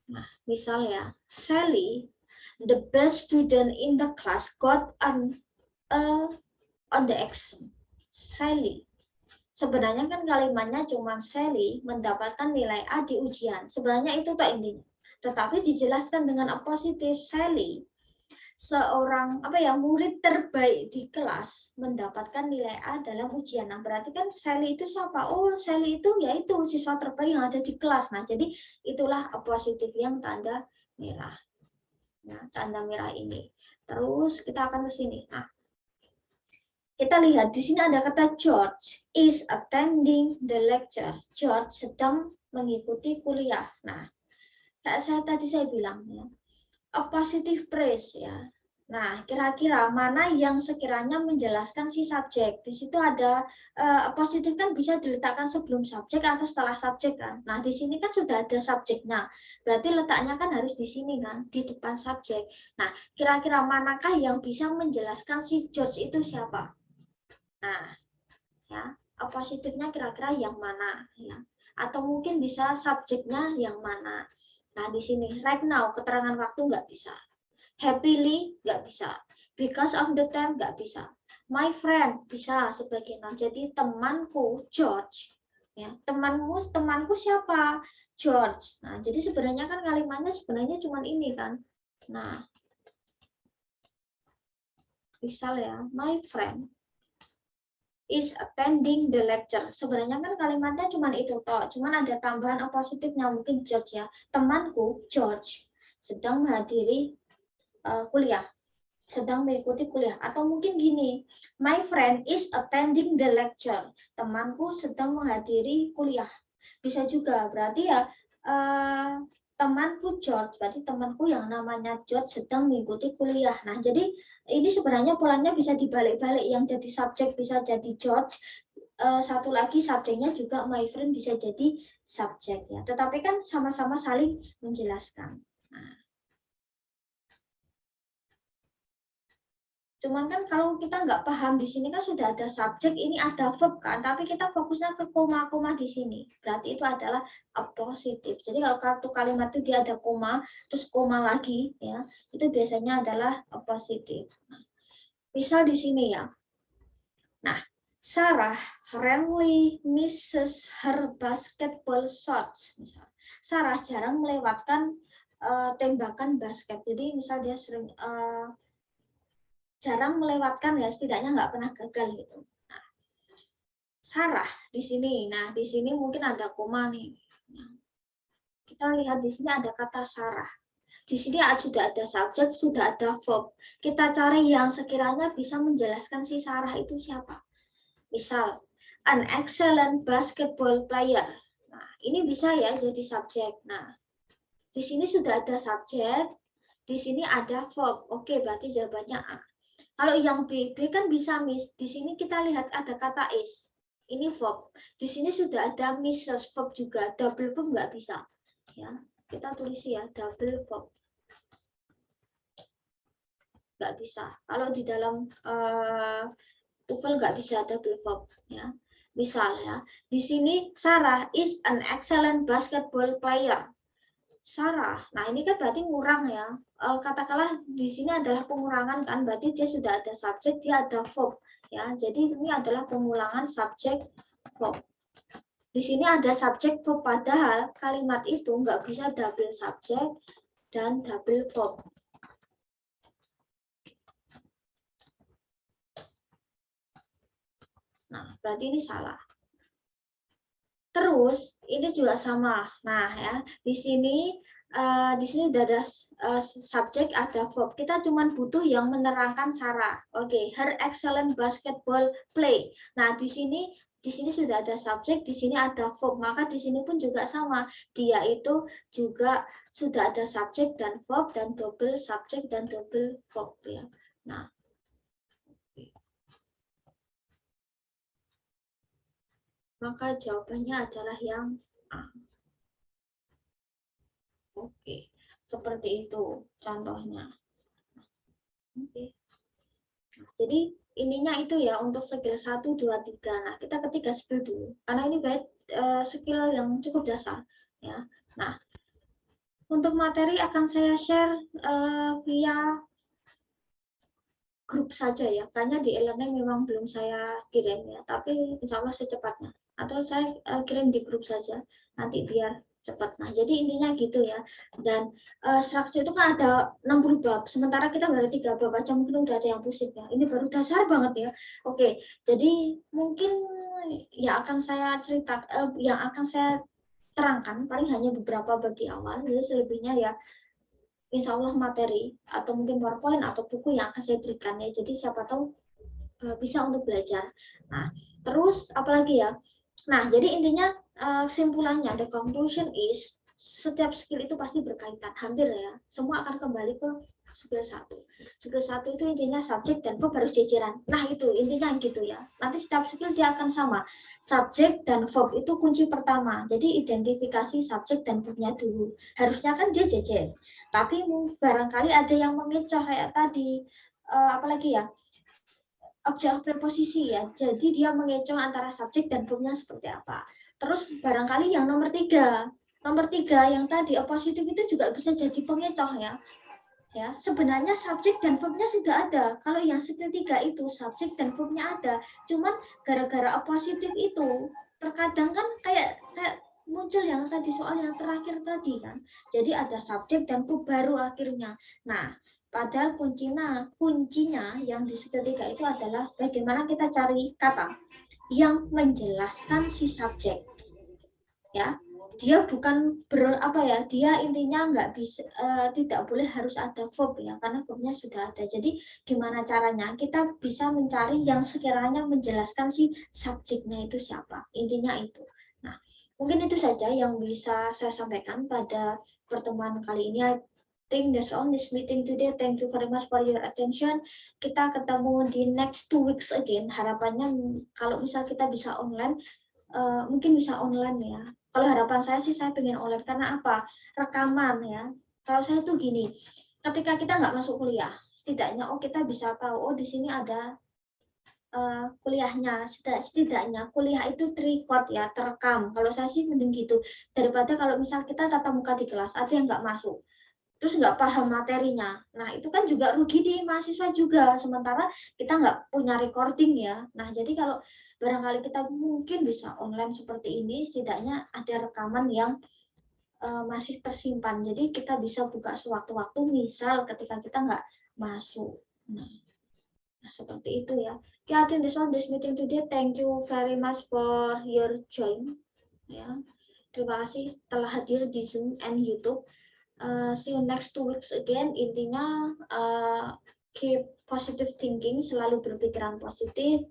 Speaker 1: Nah, misalnya Sally, the best student in the class, got on the exam. Sally. Sebenarnya kan kalimatnya cuma Sally mendapatkan nilai A di ujian. Sebenarnya itu tak intinya. Tetapi dijelaskan dengan positif, Sally seorang murid terbaik di kelas mendapatkan nilai A dalam ujian. Nah, berarti kan Sally itu siapa? Oh, Sally itu yaitu siswa terbaik yang ada di kelas. Nah, jadi itulah positif yang tanda merah. Nah, tanda merah ini. Terus kita akan ke sini. Nah, kita lihat di sini ada kata George is attending the lecture. George sedang mengikuti kuliah. Nah, kayak saya bilang ya, a positive phrase ya. Nah, kira-kira mana yang sekiranya menjelaskan si subjek? Di situ ada positif kan bisa diletakkan sebelum subjek atau setelah subjek kan. Nah, di sini kan sudah ada subjeknya. Berarti letaknya kan harus di sini kan, di depan subjek. Nah, kira-kira manakah yang bisa menjelaskan si George itu siapa? Nah, ya, positifnya kira-kira yang mana ya? Atau mungkin bisa subjeknya yang mana? Nah, di sini right now keterangan waktu nggak bisa. Happily nggak bisa. Because of the time nggak bisa. My friend bisa sebagai noun. Jadi temanku George. Ya, temanku siapa? George. Nah, jadi sebenarnya kan kalimatnya sebenarnya cuma ini kan. Nah, misal ya, my friend is attending the lecture. Sebenarnya kan kalimatnya cuma itu toh, cuman ada tambahan positifnya mungkin George ya. Temanku George sedang menghadiri kuliah, sedang mengikuti kuliah. Atau mungkin gini, my friend is attending the lecture. Temanku sedang menghadiri kuliah. Bisa juga, berarti ya temanku George, berarti temanku yang namanya George sedang mengikuti kuliah. Nah, jadi ini sebenarnya polanya bisa dibalik-balik, yang jadi subjek bisa jadi George, satu lagi subjeknya juga my friend bisa jadi subjek ya. Tetapi kan sama-sama saling menjelaskan. Nah, cuman kan kalau kita nggak paham di sini kan sudah ada subjek, ini ada verb kan, tapi kita fokusnya ke koma-koma di sini. Berarti itu adalah positif. Jadi kalau satu kalimat itu dia ada koma, terus koma lagi ya, itu biasanya adalah positif. Nah, misal di sini ya. Nah, Sarah rarely misses her basketball shots. Misal, Sarah jarang melewatkan tembakan basket. Jadi misal dia sering jarang melewatkan ya, setidaknya nggak pernah gagal gitu. Nah, Sarah di sini. Nah, di sini mungkin ada koma nih. Nah, kita lihat di sini ada kata Sarah. Di sini sudah ada subjek, sudah ada verb. Kita cari yang sekiranya bisa menjelaskan si Sarah itu siapa. Misal, an excellent basketball player. Nah, ini bisa ya jadi subjek. Nah, di sini sudah ada subjek, di sini ada verb. Oke, berarti jawabannya A. Kalau yang B kan bisa miss. Di sini kita lihat ada kata is. Ini verb. Di sini sudah ada Mrs. verb juga. Double verb nggak bisa. Ya, kita tulis ya double verb. Nggak bisa. Kalau di dalam TOEFL nggak bisa double verb. Ya. Misal ya, di sini Sarah is an excellent basketball player. Sarah, nah ini kan berarti ngurang ya. Katakanlah di sini adalah pengurangan kan, berarti dia sudah ada subjek, dia ada verb ya. Jadi ini adalah pengulangan subjek verb. Di sini ada subjek verb, padahal kalimat itu nggak bisa double subjek dan double verb. Nah, berarti ini salah. Terus ini juga sama. Nah, ya, di sini udah ada subjek, ada verb. Kita cuma butuh yang menerangkan Sarah. Oke, her excellent basketball play. Nah, di sini sudah ada subjek, di sini ada verb. Maka di sini pun juga sama. Dia itu juga sudah ada subjek dan verb dan double subjek dan double verb ya. Nah, maka jawabannya adalah yang A. Oke, seperti itu contohnya. Oke. Jadi ininya itu ya untuk skill 1, 2, 3. Nah, kita ketiga skill dulu. Karena ini baik skill yang cukup dasar ya. Nah, untuk materi akan saya share via grup saja ya. Kayaknya di e-learning memang belum saya kirim ya, tapi insya Allah secepatnya. Atau saya kirim di grup saja nanti biar cepat. Nah, jadi intinya gitu ya. Dan struktur itu kan ada 60 bab, sementara kita baru 3 bab aja, mungkin udah ada yang pusing ya. Ini baru dasar banget ya. Oke, jadi mungkin yang akan saya yang akan saya terangkan paling hanya beberapa bab di awal, jadi selebihnya ya insya Allah materi atau mungkin PowerPoint atau buku yang akan saya berikan ya. Jadi siapa tahu bisa untuk belajar. Nah, terus apalagi ya? Nah, jadi intinya kesimpulannya, the conclusion is setiap skill itu pasti berkaitan, hampir ya. Semua akan kembali ke skill 1. Skill 1 itu intinya subjek dan verb harus jajaran. Nah, itu intinya gitu ya. Nanti setiap skill dia akan sama. Subjek dan verb itu kunci pertama. Jadi identifikasi subjek dan verbnya dulu. Harusnya kan dia jejer. Tapi barangkali ada yang mengecoh kayak tadi. Apalagi ya? Objek preposisi ya, jadi dia mengecoh antara subjek dan verbnya seperti apa. Terus barangkali yang nomor tiga yang tadi oppositif itu juga bisa jadi pengecoh ya. Ya, sebenarnya subjek dan verbnya sudah ada. Kalau yang ketiga itu subjek dan verbnya ada, cuman gara-gara oppositif itu terkadang kan kayak muncul yang tadi soal yang terakhir tadi kan. Jadi ada subjek dan verb baru akhirnya. Nah, padahal kuncinya yang di ketiga itu adalah bagaimana kita cari kata yang menjelaskan si subjek. Ya, dia bukan dia intinya nggak bisa tidak boleh harus ada verb ya, karena verbnya sudah ada. Jadi gimana caranya kita bisa mencari yang sekiranya menjelaskan si subjeknya itu siapa, intinya itu. Nah, mungkin itu saja yang bisa saya sampaikan pada pertemuan kali ini. I think that's all this meeting today. Thank you very much for your attention. Kita ketemu di next 2 weeks again. Harapannya kalau misal kita bisa online, mungkin bisa online ya. Kalau harapan saya sih saya pengen online, karena apa? Rekaman ya. Kalau saya tuh gini, ketika kita nggak masuk kuliah, setidaknya kita bisa tahu di sini ada kuliahnya. Setidaknya kuliah itu record ya, terekam. Kalau saya sih mending gitu, daripada kalau misal kita tatap muka di kelas ada yang nggak masuk, terus nggak paham materinya. Nah, itu kan juga rugi di mahasiswa juga, sementara kita nggak punya recording ya. Nah, jadi kalau barangkali kita mungkin bisa online seperti ini, setidaknya ada rekaman yang masih tersimpan. Jadi kita bisa buka sewaktu-waktu, misal ketika kita nggak masuk. Nah, seperti itu ya. I think this meeting today. Thank you very much for your join. Ya, terima kasih telah hadir di Zoom and YouTube. See you next 2 weeks again. Intinya keep positive thinking, selalu berpikiran positif.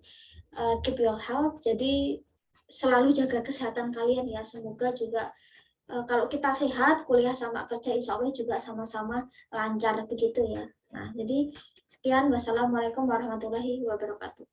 Speaker 1: keep your health. Jadi selalu jaga kesehatan kalian ya. Semoga juga kalau kita sehat, kuliah sama kerja insya Allah juga sama-sama lancar begitu ya. Nah, jadi sekian. Wassalamualaikum warahmatullahi wabarakatuh.